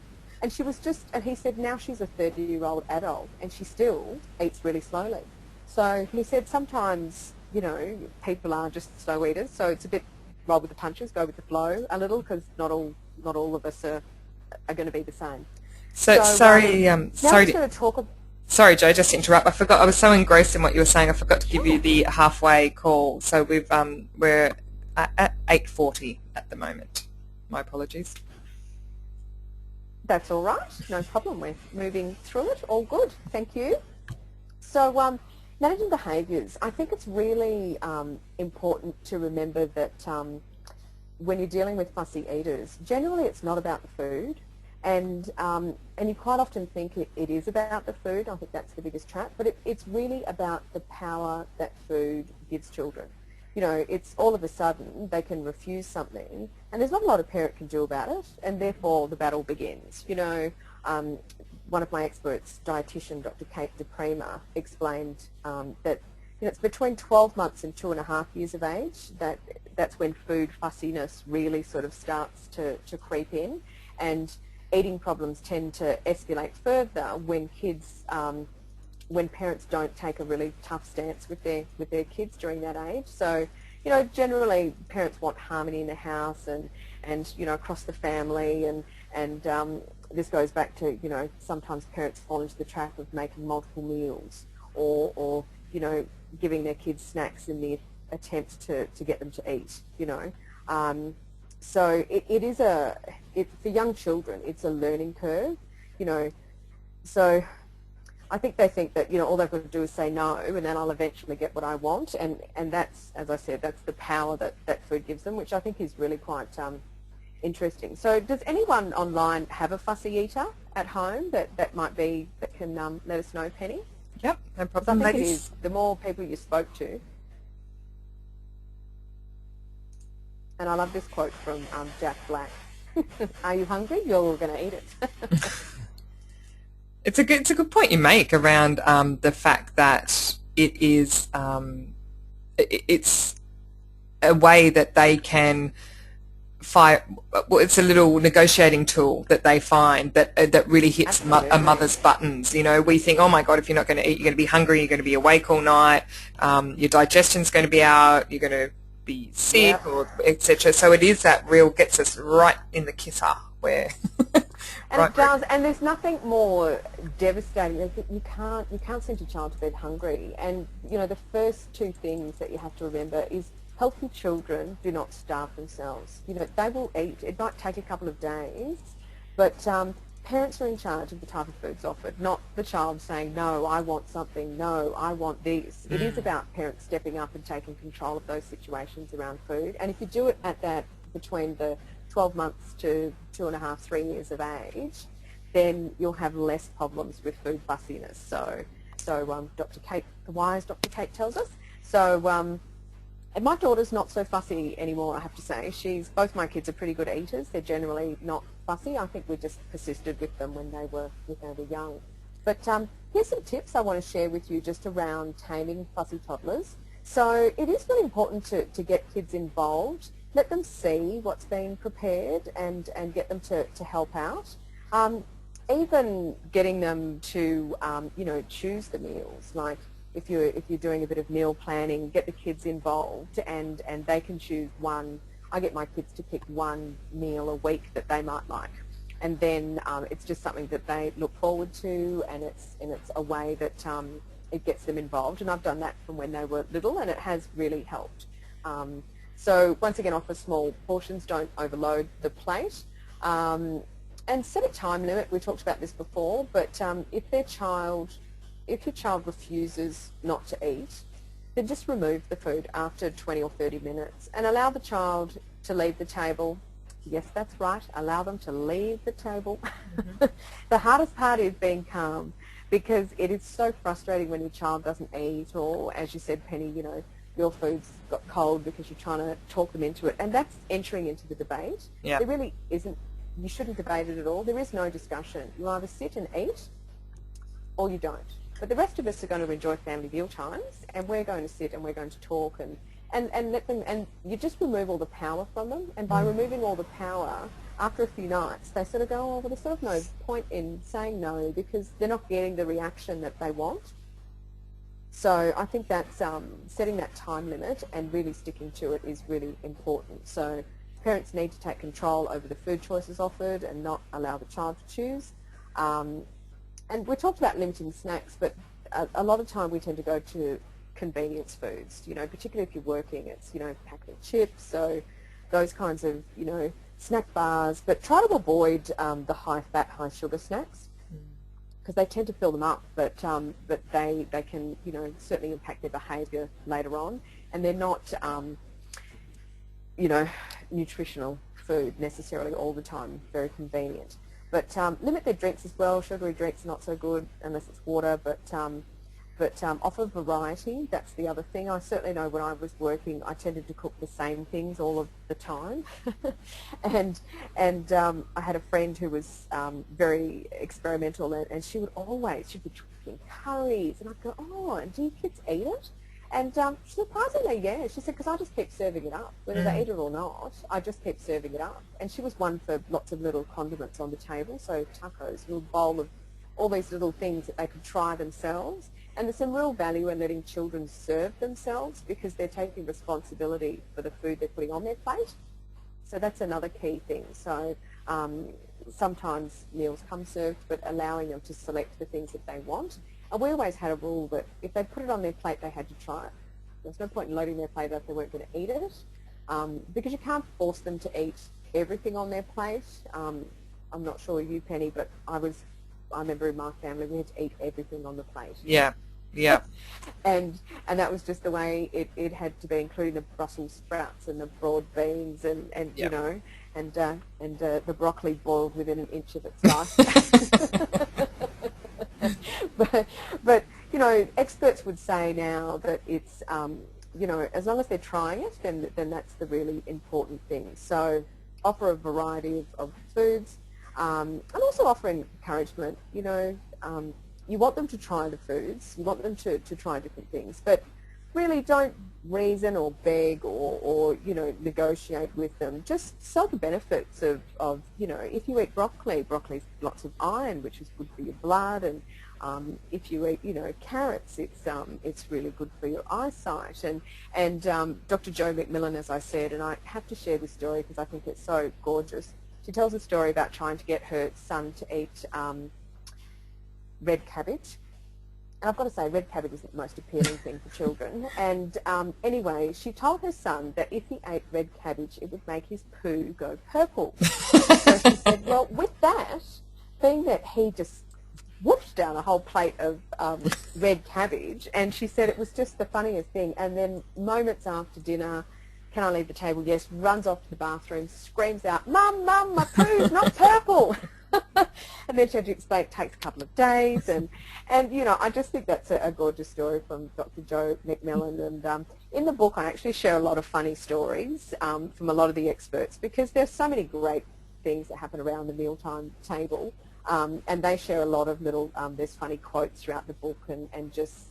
and she was just, and he said now she's a 30-year-old adult and she still eats really slowly. So he said sometimes people are just slow eaters, so it's a bit roll with the punches, go with the flow a little, because not all of us are going to be the same.
So sorry,
Sorry,
Joe, just to interrupt. I forgot. I was so engrossed in what you were saying. I forgot to give you the halfway call. So we're at 8:40 at the moment. My apologies.
That's all right. No problem. We're moving through it. All good. Thank you. So managing behaviours. I think it's really important to remember that when you're dealing with fussy eaters, generally it's not about the food. And you quite often think it is about the food. I think that's the biggest trap. But it's really about the power that food gives children. It's all of a sudden they can refuse something, and there's not a lot a parent can do about it, and therefore the battle begins. One of my experts, dietitian Dr. Kate DePrima, explained that it's between 12 months and 2.5 years of age that's when food fussiness really sort of starts to creep in, and eating problems tend to escalate further when kids, when parents don't take a really tough stance with their kids during that age. So, generally parents want harmony in the house and across the family, and this goes back to, sometimes parents fall into the trap of making multiple meals or giving their kids snacks in the attempt to get them to eat, So for young children, it's a learning curve, So I think they think that, all they've got to do is say no, and then I'll eventually get what I want. And that's, as I said, that's the power that food gives them, which I think is really quite interesting. So does anyone online have a fussy eater at home that can let us know, Penny?
Yep, no problem,
I think
ladies.
it is. The more people you spoke to. And I love this quote from Jack Black. Are you hungry? You're going to eat it.
It's a good point you make around the fact that it's a way that they can fight. Well, it's a little negotiating tool that they find that really hits a mother's buttons. We think, oh my God, if you're not going to eat, you're going to be hungry, you're going to be awake all night, your digestion's going to be out, you're going to be sick, or etc. So it is that real gets us right in the kisser where.
And it does, and there's nothing more devastating. You can't send your child to bed hungry, and the first two things that you have to remember is healthy children do not starve themselves. They will eat. It might take a couple of days, but parents are in charge of the type of foods offered, not the child saying, no, I want something, no, I want this. It is about parents stepping up and taking control of those situations around food, and if you do it at that between the 12 months to 2.5, 3 years of age, then you'll have less problems with food fussiness. So Dr. Kate, the wise Dr. Kate tells us. So and my daughter's not so fussy anymore, I have to say. Both my kids are pretty good eaters. They're generally not fussy. I think we just persisted with them when they were young. But here's some tips I want to share with you just around taming fussy toddlers. So it is really important to get kids involved. Let them see what's being prepared and get them to help out. Even getting them to choose the meals. Like if you're doing a bit of meal planning, get the kids involved and they can choose one. I get my kids to pick one meal a week that they might like, and then it's just something that they look forward to, and it's a way that it gets them involved. And I've done that from when they were little, and it has really helped. So once again, offer small portions, don't overload the plate, and set a time limit. We talked about this before, but if your child refuses not to eat, then just remove the food after 20 or 30 minutes and allow the child to leave the table. Yes, that's right, allow them to leave the table. Mm-hmm. The hardest part is being calm, because it is so frustrating when your child doesn't eat, or as you said, Penny, your food's got cold because you're trying to talk them into it, and that's entering into the debate.
Yeah.
There really isn't. You shouldn't debate it at all. There is no discussion. You either sit and eat or you don't. but the rest of us are going to enjoy family meal times, and we're going to sit and we're going to talk and let them, and you just remove all the power from them, and by removing all the power, after a few nights, they sort of go, oh, well, there's sort of no point in saying no because they're not getting the reaction that they want. So I think that's setting that time limit and really sticking to it is really important. So parents need to take control over the food choices offered and not allow the child to choose. And we talked about limiting snacks, but a lot of time we tend to go to convenience foods, you know, particularly if you're working, it's, you know, packet of chips, so those kinds of, you know, snack bars, but try to avoid the high-fat, high-sugar snacks because they tend to fill them up, but they can, you know, certainly impact their behaviour later on, and they're not, you know, nutritional food necessarily all the time, very convenient. But limit their drinks as well. Sugary drinks are not so good unless it's water, but offer variety. That's the other thing. I certainly know when I was working, I tended to cook the same things all of the time, and I had a friend who was very experimental, and she'd be cooking curries, and I'd go, oh, and do your kids eat it? And surprisingly, yeah, she said, because I just keep serving it up. Whether they eat it or not, I just keep serving it up. And she was one for lots of little condiments on the table, so tacos, a little bowl of all these little things that they could try themselves. And there's some real value in letting children serve themselves because they're taking responsibility for the food they're putting on their plate. So that's another key thing. So sometimes meals come served, but allowing them to select the things that they want. And we always had a rule that if they put it on their plate, they had to try it. There's no point in loading their plate up if they weren't going to eat it, because you can't force them to eat everything on their plate. I'm not sure you, Penny, but I remember in my family we had to eat everything on the plate.
Yeah, yeah.
and that was just the way it had to be, including the Brussels sprouts and the broad beans and yep. You know, and the broccoli boiled within an inch of its life. But you know, experts would say now that it's you know, as long as they're trying it, then that's the really important thing. So offer a variety of foods, and also offer encouragement. You know, you want them to try the foods, you want them to try different things, but really don't reason or beg or you know, negotiate with them. Just sell the benefits of you know, if you eat broccoli's lots of iron, which is good for your blood, and if you eat, you know, carrots, it's really good for your eyesight. And Dr. Jo McMillan, as I said, and I have to share this story because I think it's so gorgeous. She tells a story about trying to get her son to eat red cabbage. And I've got to say, red cabbage isn't the most appealing thing for children. And anyway, she told her son that if he ate red cabbage, it would make his poo go purple. So she said, well, with that, being that he just whooped down a whole plate of red cabbage, and she said it was just the funniest thing. And then moments after dinner, can I leave the table? Yes, runs off to the bathroom, screams out, Mum, my poo's not purple. And then she had to explain it takes a couple of days, and you know, I just think that's a gorgeous story from Dr. Jo McMillan. And in the book I actually share a lot of funny stories from a lot of the experts, because there's so many great things that happen around the mealtime table, and they share a lot of little, there's funny quotes throughout the book, and just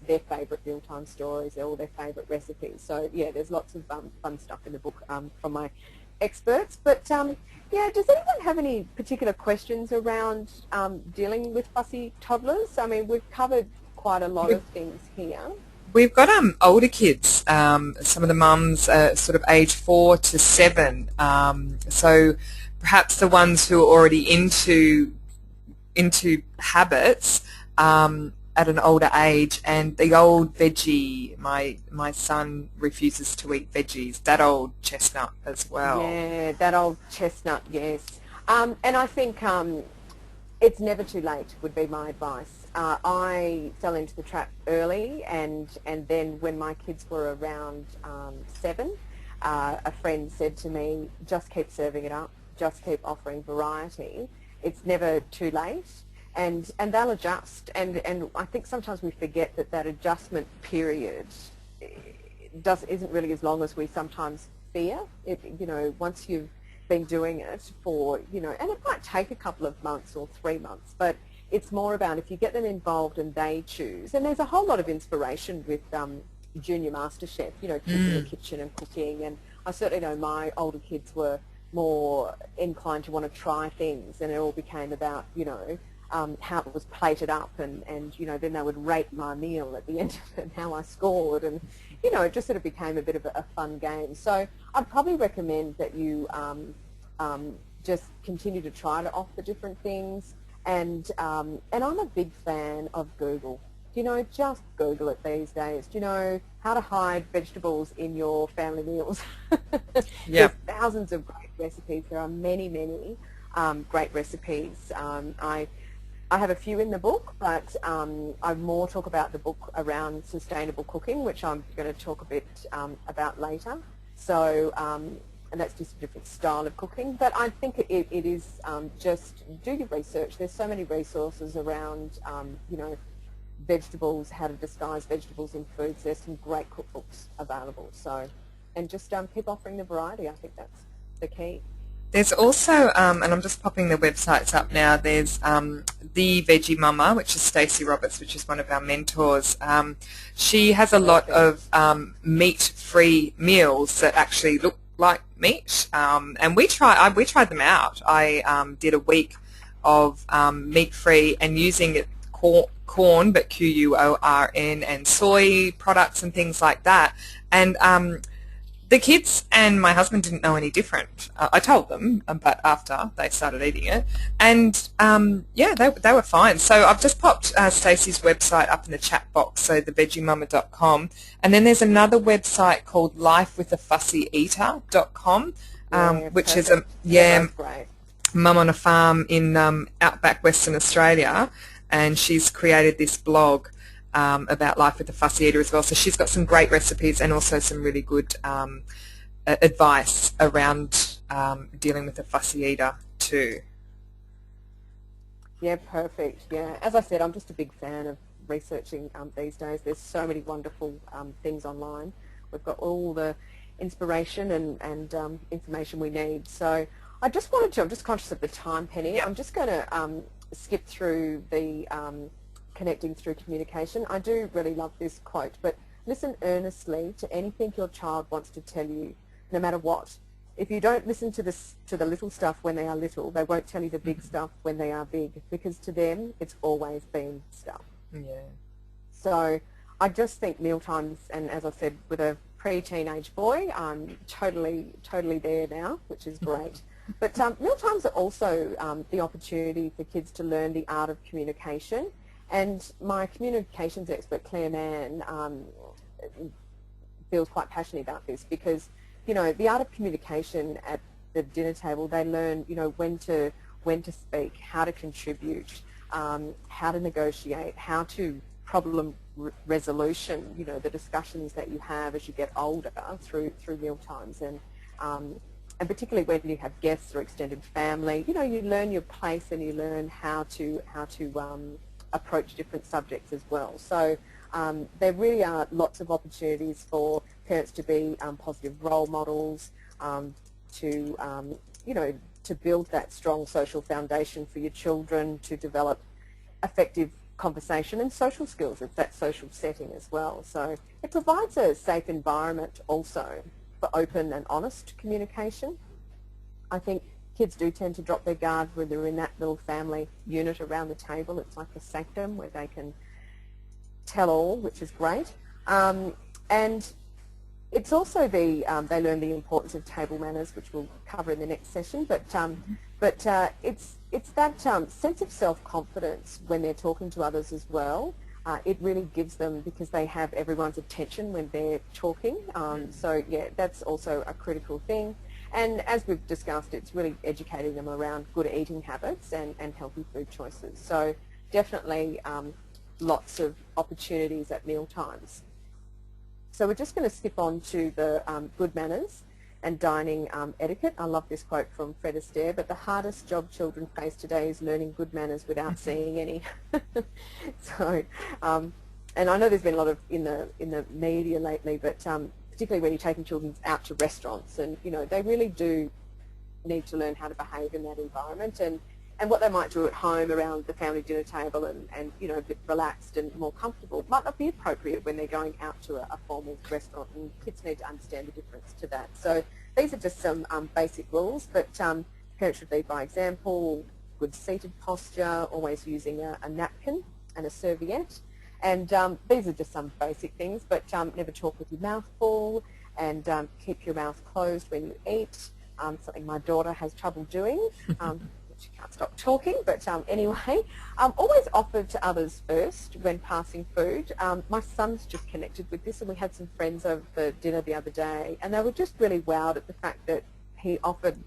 their favourite mealtime stories, all their favourite recipes. So yeah, there's lots of fun stuff in the book from my experts. But yeah, does anyone have any particular questions around dealing with fussy toddlers? I mean, we've covered quite a lot of things here.
We've got older kids. Some of the mums are sort of age 4 to 7. So perhaps the ones who are already into habits at an older age, and the old veggie, my son refuses to eat veggies, that old chestnut as well.
Yeah, that old chestnut, yes. And I think it's never too late would be my advice. I fell into the trap early, and then when my kids were around 7, a friend said to me, just keep serving it up, just keep offering variety. It's never too late. And they'll adjust, and I think sometimes we forget that adjustment period isn't really as long as we sometimes fear. You know, once you've been doing it for, you know, and it might take a couple of months or 3 months, but it's more about if you get them involved and they choose. And there's a whole lot of inspiration with Junior MasterChef, you know, kids in the kitchen and cooking. And I certainly know my older kids were more inclined to want to try things, and it all became about, you know, how it was plated up, and you know, then they would rate my meal at the end of it and how I scored, and you know, it just sort of became a bit of a fun game. So I'd probably recommend that you just continue to try to offer different things, and I'm a big fan of Google. You know, just Google it these days. Do you know how to hide vegetables in your family meals? There's thousands of great recipes. There are many, many great recipes. I have a few in the book, but I more talk about the book around sustainable cooking, which I'm going to talk a bit about later. So, and that's just a different style of cooking. But I think it is just do your research. There's so many resources around, you know, vegetables, how to disguise vegetables in foods. There's some great cookbooks available. So, and just keep offering the variety. I think that's the key.
There's also, and I'm just popping the websites up now, there's The Veggie Mama, which is Stacey Roberts, which is one of our mentors. She has a lot of meat-free meals that actually look like meat, and we tried them out. I did a week of meat-free and using it corn, but Q-U-O-R-N, and soy products and things like that. And the kids and my husband didn't know any different. I told them, but after they started eating it, and yeah, they were fine. So I've just popped Stacey's website up in the chat box, so theveggiemama.com, and then there's another website called lifewithafusseyeater.com, which is a mum on a farm in outback Western Australia, and she's created this blog about life with a fussy eater as well. So she's got some great recipes and also some really good advice around dealing with a fussy eater too.
Yeah, perfect. Yeah, as I said, I'm just a big fan of researching these days. There's so many wonderful things online. We've got all the inspiration and information we need. So I just wanted to, I'm just conscious of the time, Penny. I'm just going to skip through the connecting through communication. I do really love this quote, but listen earnestly to anything your child wants to tell you, no matter what. If you don't listen to the little stuff when they are little, they won't tell you the big stuff when they are big, because to them it's always been stuff.
Yeah. So
I just think Mealtimes, and as I said, with a pre-teenage boy, I'm totally there now, which is great. But Mealtimes are also the opportunity for kids to learn the art of communication. And my communications expert, Claire Mann, feels quite passionate about this because, you know, the art of communication at the dinner table, they learn, you know, when to speak, how to contribute, how to negotiate, how to problem resolution, you know, the discussions that you have as you get older through Mealtimes, and particularly when you have guests or extended family, you know, you learn your place and you learn how to approach different subjects as well. So there really are lots of opportunities for parents to be positive role models, to you know, to build that strong social foundation for your children, to develop effective conversation and social skills. It's that social setting as well. So it provides a safe environment also for open and honest communication. I think kids do tend to drop their guard when they're in that little family unit around the table. It's like a sanctum where they can tell all, which is great. And it's also they learn the importance of table manners, which we'll cover in the next session. But it's that sense of self-confidence when they're talking to others as well. It really gives them, because they have everyone's attention when they're talking. So yeah, that's also a critical thing. And as we've discussed, it's really educating them around good eating habits and healthy food choices. So definitely lots of opportunities at Mealtimes. So we're just going to skip on to the good manners and dining etiquette. I love this quote from Fred Astaire, but the hardest job children face today is learning good manners without seeing any. So, and I know there's been a lot of in the media lately, but particularly when you're taking children out to restaurants, and you know, they really do need to learn how to behave in that environment, and and what they might do at home around the family dinner table and you know, a bit relaxed and more comfortable might not be appropriate when they're going out to a formal restaurant, and kids need to understand the difference to that. So these are just some basic rules, but parents should lead by example, good seated posture, always using a napkin and a serviette. And these are just some basic things, but never talk with your mouth full, and keep your mouth closed when you eat, something my daughter has trouble doing. She can't stop talking, but anyway, always offer to others first when passing food. My son's just connected with this, and we had some friends over for dinner the other day, and they were just really wowed at the fact that he offered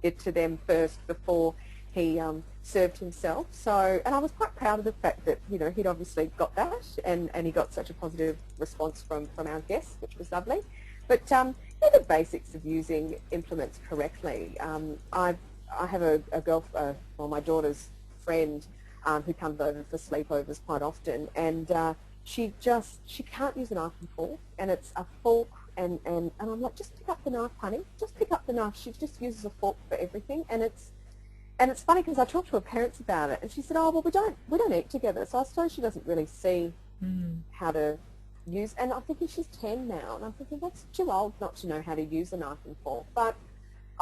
it to them first before he served himself. So, and I was quite proud of the fact that, you know, he'd obviously got that, and he got such a positive response from our guests, which was lovely. But they're the basics of using implements correctly. I have a well, my daughter's friend who comes over for sleepovers quite often, and she can't use a knife and fork, and it's a fork, and I'm like, just pick up the knife, honey, just pick up the knife. She just uses a fork for everything, and it's funny because I talked to her parents about it, and she said, oh, well, we don't eat together, so I suppose she doesn't really see how to use, and I'm thinking she's 10 now, and I'm thinking that's too old not to know how to use a knife and fork. But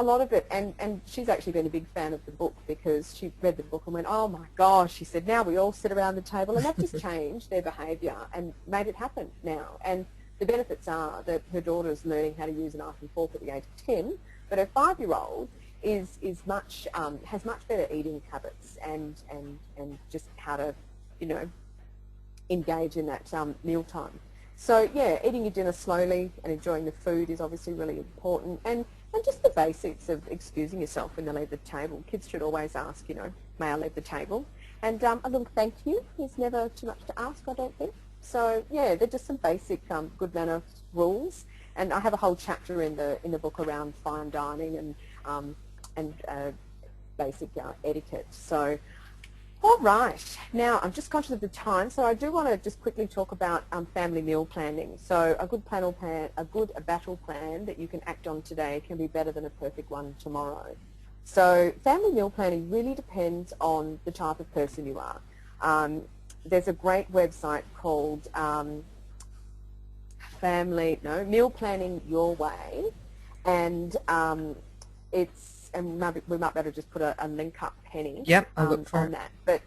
a lot of it, and she's actually been a big fan of the book because she read the book and went, oh my gosh, she said, now we all sit around the table, and that just changed their behaviour and made it happen now. And the benefits are that her daughter's learning how to use a knife and fork at the age of 10, but her 5-year-old has much better eating habits and just how to, you know, engage in that mealtime. So yeah, eating your dinner slowly and enjoying the food is obviously really important, and just the basics of excusing yourself when they leave the table. Kids should always ask, you know, may I leave the table? And a little thank you is never too much to ask, I don't think. So yeah, they're just some basic good manner rules, and I have a whole chapter in the book around fine dining and basic etiquette. So all right, now I'm just conscious of the time, so I do want to just quickly talk about family meal planning. So a good battle plan that you can act on today can be better than a perfect one tomorrow. So family meal planning really depends on the type of person you are. There's a great website called Meal Planning Your Way, and we might better just put a link up, Penny.
Yep, I'll look for
on that. But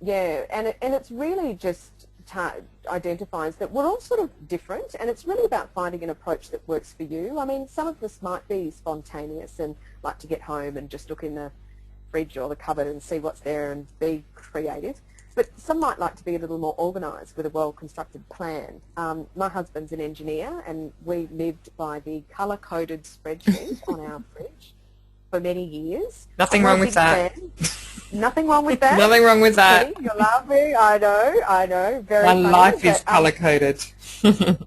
yeah, and it's really just identifies that we're all sort of different, and it's really about finding an approach that works for you. I mean, some of us might be spontaneous and like to get home and just look in the fridge or the cupboard and see what's there and be creative. But some might like to be a little more organised with a well-constructed plan. My husband's an engineer, and we lived by the colour-coded spreadsheet on our fridge for many years.
Nothing wrong with that.
Nothing wrong with that.
Nothing wrong with that.
You're laughing. I know. Very
My
funny,
life is colour-coded.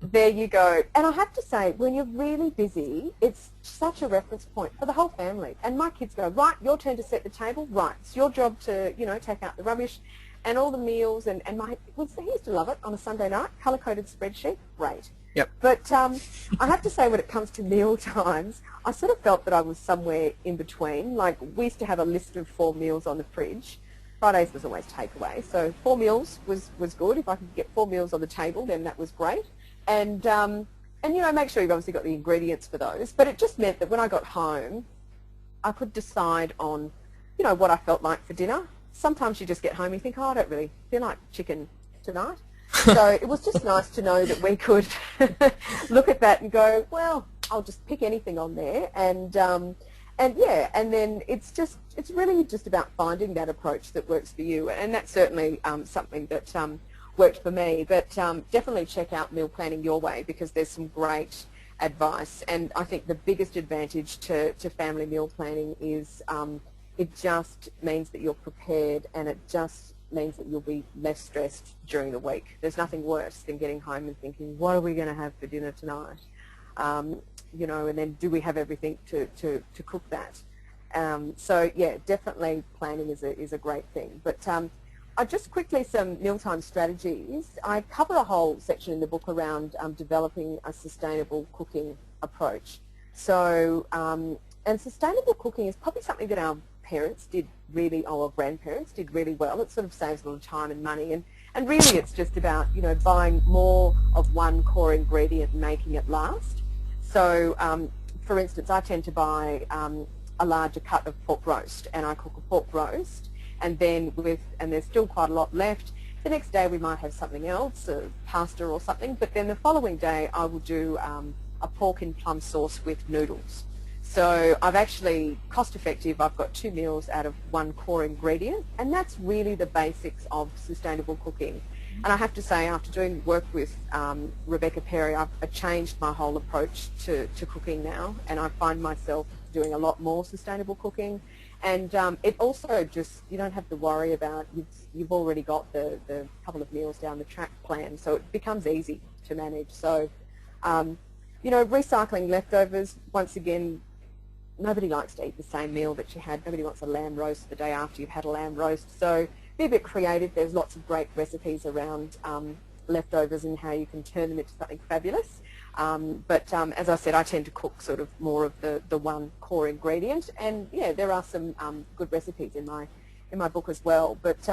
There you go. And I have to say, when you're really busy, it's such a reference point for the whole family. And my kids go, right, your turn to set the table. Right, it's your job to, you know, take out the rubbish and all the meals. And he used to love it on a Sunday night, colour-coded spreadsheet. Great.
Yep.
But I have to say, when it comes to meal times, I sort of felt that I was somewhere in between. Like, we used to have a list of 4 meals on the fridge. Fridays was always takeaway, so 4 meals was good. If I could get 4 meals on the table, then that was great. And you know, make sure you've obviously got the ingredients for those. But it just meant that when I got home, I could decide on, you know, what I felt like for dinner. Sometimes you just get home and you think, oh, I don't really feel like chicken tonight. So it was just nice to know that we could look at that and go, well, I'll just pick anything on there, and yeah, and then it's really just about finding that approach that works for you, and that's certainly something that worked for me. But definitely check out Meal Planning Your Way, because there's some great advice, and I think the biggest advantage to family meal planning is it just means that you're prepared, and it just means that you'll be less stressed during the week. There's nothing worse than getting home and thinking, what are we going to have for dinner tonight? You know, and then do we have everything to cook that? So yeah, definitely planning is a great thing. But I just quickly, some mealtime strategies. I cover a whole section in the book around developing a sustainable cooking approach. So and sustainable cooking is probably something that our parents did really, or grandparents did really well. It sort of saves a lot of time and money, and really it's just about, you know, buying more of one core ingredient and making it last. So for instance, I tend to buy a larger cut of pork roast, and I cook a pork roast, and then and there's still quite a lot left. The next day we might have something else, pasta or something, but then the following day I will do a pork in plum sauce with noodles. So I've actually, cost effective, I've got 2 meals out of one core ingredient, and that's really the basics of sustainable cooking. And I have to say, after doing work with Rebecca Perry, I've changed my whole approach to cooking now, and I find myself doing a lot more sustainable cooking. And it also just, you don't have to worry about, you've already got the couple of meals down the track plan, so it becomes easy to manage. So, you know, recycling leftovers, once again, nobody likes to eat the same meal that you had. Nobody wants a lamb roast the day after you've had a lamb roast. So be a bit creative. There's lots of great recipes around leftovers and how you can turn them into something fabulous. But as I said, I tend to cook sort of more of the one core ingredient. And yeah, there are some good recipes in my book as well. But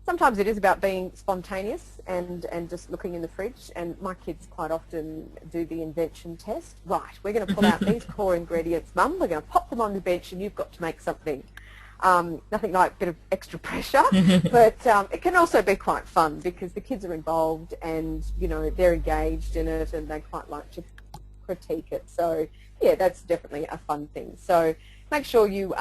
sometimes it is about being spontaneous and just looking in the fridge, and my kids quite often do the invention test. Right, we're going to pull out these core ingredients, Mum, we're going to pop them on the bench and you've got to make something. Nothing like a bit of extra pressure, but it can also be quite fun because the kids are involved and, you know, they're engaged in it and they quite like to critique it. So yeah, that's definitely a fun thing. So make sure you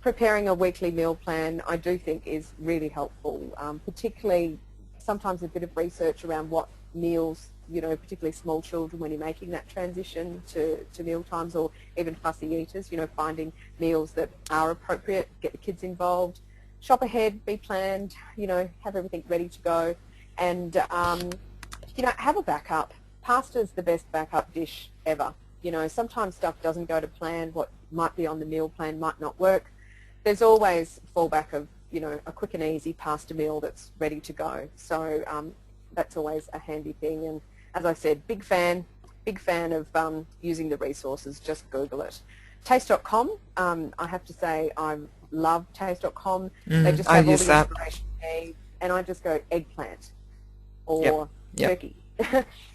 preparing a weekly meal plan, I do think, is really helpful, particularly sometimes a bit of research around what meals, you know, particularly small children, when you're making that transition to meal times, or even fussy eaters, you know, finding meals that are appropriate, get the kids involved, shop ahead, be planned, you know, have everything ready to go, and, you know, have a backup. Pasta's the best backup dish ever. You know, sometimes stuff doesn't go to plan. What might be on the meal plan might not work. There's always fallback of, you know, a quick and easy pasta meal that's ready to go. So that's always a handy thing. And as I said, big fan of using the resources. Just Google it. Taste.com, I have to say I love Taste.com. They just have all the information you need. And I just go eggplant or turkey.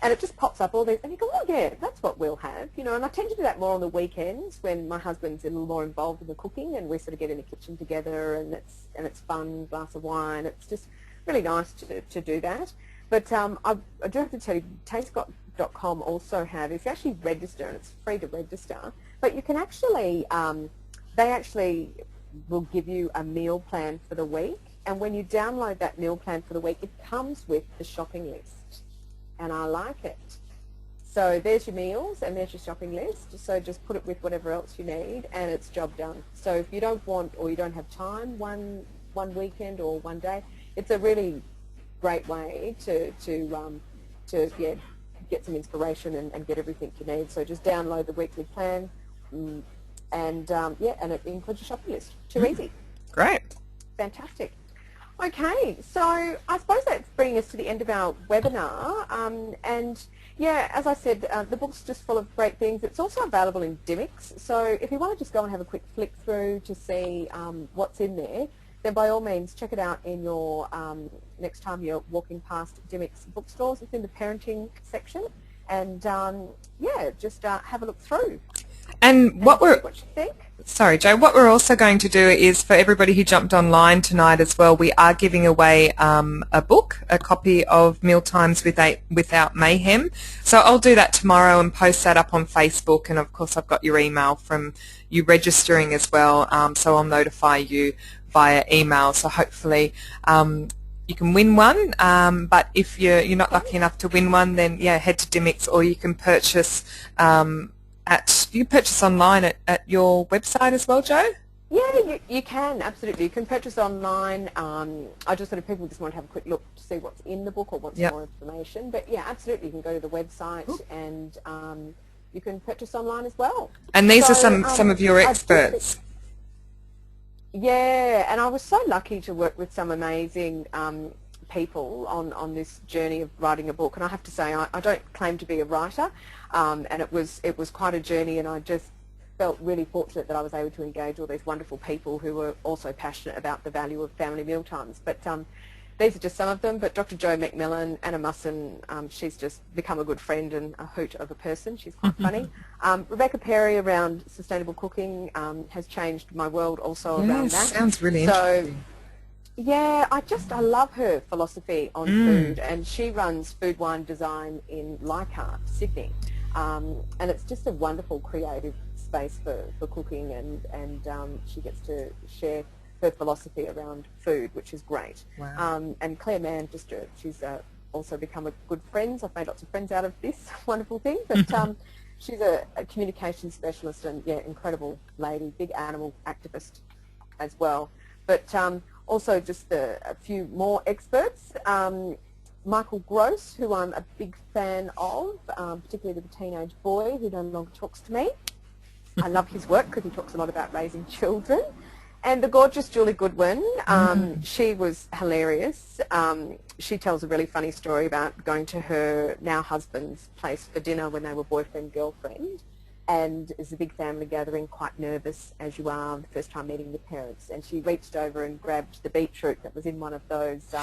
And it just pops up all these, and you go, oh yeah, that's what we'll have, you know. And I tend to do that more on the weekends when my husband's a little more involved in the cooking, and we sort of get in the kitchen together, and it's fun, glass of wine. It's just really nice to do that. But I do have to tell you, Taste.com also have, if you actually register, and it's free to register, but you can actually, they actually will give you a meal plan for the week, and when you download that meal plan for the week, it comes with the shopping list. And I like it. So there's your meals and there's your shopping list. So just put it with whatever else you need and it's job done. So if you don't want, or you don't have time one weekend or one day, it's a really great way to get some inspiration and get everything you need. So just download the weekly plan and and it includes your shopping list. Too easy.
Great.
Fantastic. Okay, so I suppose that's bringing us to the end of our webinar, and yeah, as I said, the book's just full of great things. It's also available in Dimmicks, so if you want to just go and have a quick flick through to see what's in there, then by all means check it out in your, next time you're walking past Dimmicks bookstores. It's in the parenting section, and yeah, just have a look through.
And what you
think.
Sorry, Joe. What we're also going to do is, for everybody who jumped online tonight as well, we are giving away a book, a copy of Mealtimes Without Mayhem. So I'll do that tomorrow and post that up on Facebook. And of course, I've got your email from you registering as well. So I'll notify you via email. So hopefully you can win one. But if you're not lucky enough to win one, then yeah, head to Dimmicks, or you can purchase. You purchase online at your website as well, Joe?
Yeah, you can, absolutely. You can purchase online. I just sort of, people just want to have a quick look to see what's in the book or want some more information. But yeah, absolutely, you can go to the website and you can purchase online as well.
And these are some of your experts.
Yeah, and I was so lucky to work with some amazing people on this journey of writing a book. And I have to say, I don't claim to be a writer. And it was quite a journey, and I just felt really fortunate that I was able to engage all these wonderful people who were also passionate about the value of family mealtimes. But these are just some of them. But Dr. Jo McMillan, Anna Musson, she's just become a good friend and a hoot of a person. She's quite funny. Rebecca Perry around sustainable cooking has changed my world also around that.
Sounds really interesting.
Yeah, I love her philosophy on food, and she runs Food Wine Design in Leichhardt, Sydney, and it's just a wonderful creative space for cooking, and she gets to share her philosophy around food, which is great.
Wow.
And Claire Mann, she's also become a good friend. I've made lots of friends out of this wonderful thing, but she's a communications specialist and, yeah, incredible lady, big animal activist as well. But also just a few more experts. Michael Gross, who I'm a big fan of, particularly the teenage boy who no longer talks to me. I love his work because he talks a lot about raising children. And the gorgeous Julie Goodwin, she was hilarious. She tells a really funny story about going to her now husband's place for dinner when they were boyfriend-girlfriend. And it was a big family gathering, quite nervous as you are the first time meeting the parents. And she reached over and grabbed the beetroot that was in one of those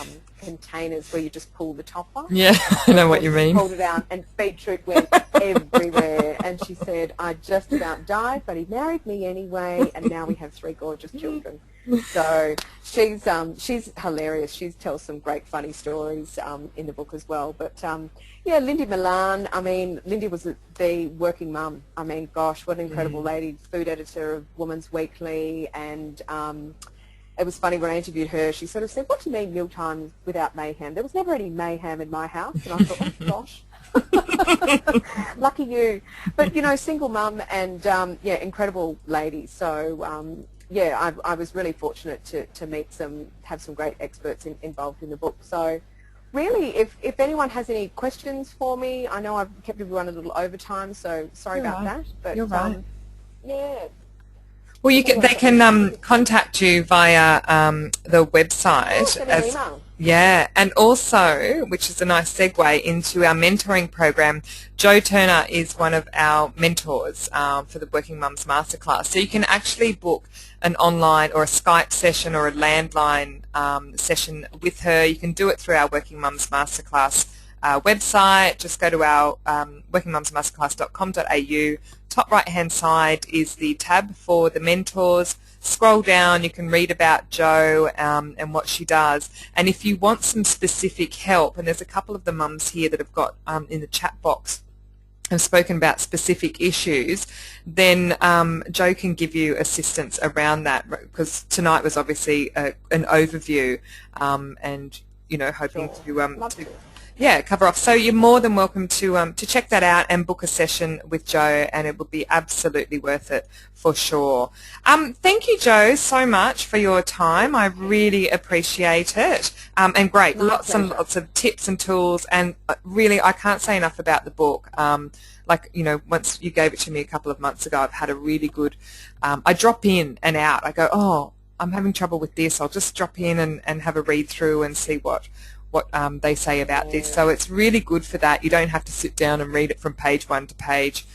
containers where you just pull the top off.
Yeah, I know what you mean.
Pulled it out and beetroot went everywhere. And she said, I just about died, but he married me anyway, and now we have 3 gorgeous children. So she's hilarious. She tells some great funny stories in the book as well. But yeah, Lindy Milan, I mean, Lindy was the working mum. I mean, gosh, what an incredible lady, food editor of Woman's Weekly. And it was funny when I interviewed her, she sort of said, what do you mean Mealtimes without mayhem? There was never any mayhem in my house. And I thought, oh gosh. Lucky you. But, you know, single mum and, yeah, incredible lady. So, yeah, I was really fortunate to have some great experts involved in the book. So really, if anyone has any questions for me, I know I've kept everyone a little overtime, so sorry about that. But
you're right.
Yeah.
Well, they can contact you via the website.
Send an email.
Yeah, and also, which is a nice segue into our mentoring program, Jo Turner is one of our mentors for the Working Mums Masterclass. So you can actually book an online or a Skype session or a landline session with her. You can do it through our Working Mums Masterclass website. Just go to our workingmumsmasterclass.com.au. Top right-hand side is the tab for the mentors. Scroll down, you can read about Jo and what she does. And if you want some specific help, and there's a couple of the mums here that have got in the chat box have spoken about specific issues, then Jo can give you assistance around that, because tonight was obviously an overview and, you know, hoping to yeah, cover off. So you're more than welcome to check that out and book a session with Jo, and it will be absolutely worth it for sure. Thank you, Jo, so much for your time. I really appreciate it. And great, lots and lots of tips and tools, and really I can't say enough about the book. Like, you know, once you gave it to me a couple of months ago, I've had a really good, I drop in and out. I go, oh, I'm having trouble with this. I'll just drop in and have a read through and see what they say about this. So it's really good for that. You don't have to sit down and read it from page 1 to page,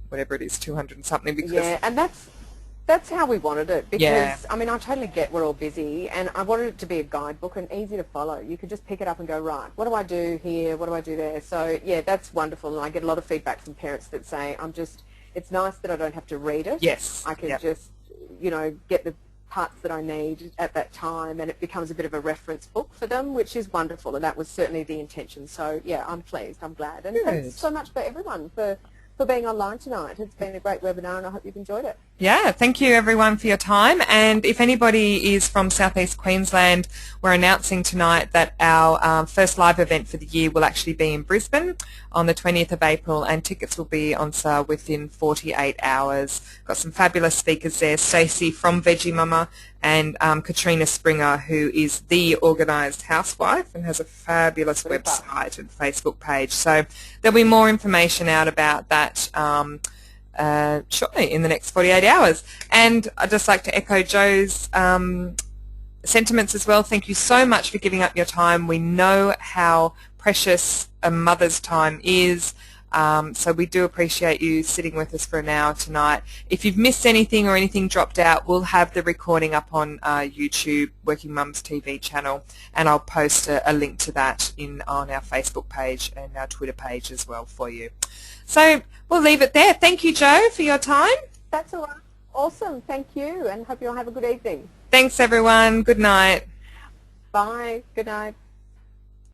whatever it is, 200 and something. Because
yeah, and that's how we wanted it. Because, I mean, I totally get we're all busy, and I wanted it to be a guidebook and easy to follow. You could just pick it up and go, right, what do I do here? What do I do there? So, yeah, that's wonderful. And I get a lot of feedback from parents that say, it's nice that I don't have to read it.
Yes.
I can just, you know, get the parts that I need at that time, and it becomes a bit of a reference book for them, which is wonderful, and that was certainly the intention. So yeah, I'm pleased, I'm glad, and thanks so much for everyone for being online tonight. It's been a great webinar, and I hope you've enjoyed it.
Yeah, thank you everyone for your time. And if anybody is from Southeast Queensland, we're announcing tonight that our first live event for the year will actually be in Brisbane on the 20th of April, and tickets will be on sale within 48 hours. Got some fabulous speakers there, Stacey from Veggie Mama and Katrina Springer, who is the organised housewife and has a fabulous website and Facebook page. So there'll be more information out about that shortly in the next 48 hours. And I'd just like to echo Jo's sentiments as well. Thank you so much for giving up your time. We know how precious a mother's time is. So we do appreciate you sitting with us for an hour tonight. If you've missed anything or anything dropped out, we'll have the recording up on YouTube, Working Mums TV channel, and I'll post a link to that on our Facebook page and our Twitter page as well for you. So we'll leave it there. Thank you, Jo, for your time.
That's all right. Awesome. Thank you, and hope you all have a good evening.
Thanks, everyone. Good night.
Bye. Good night.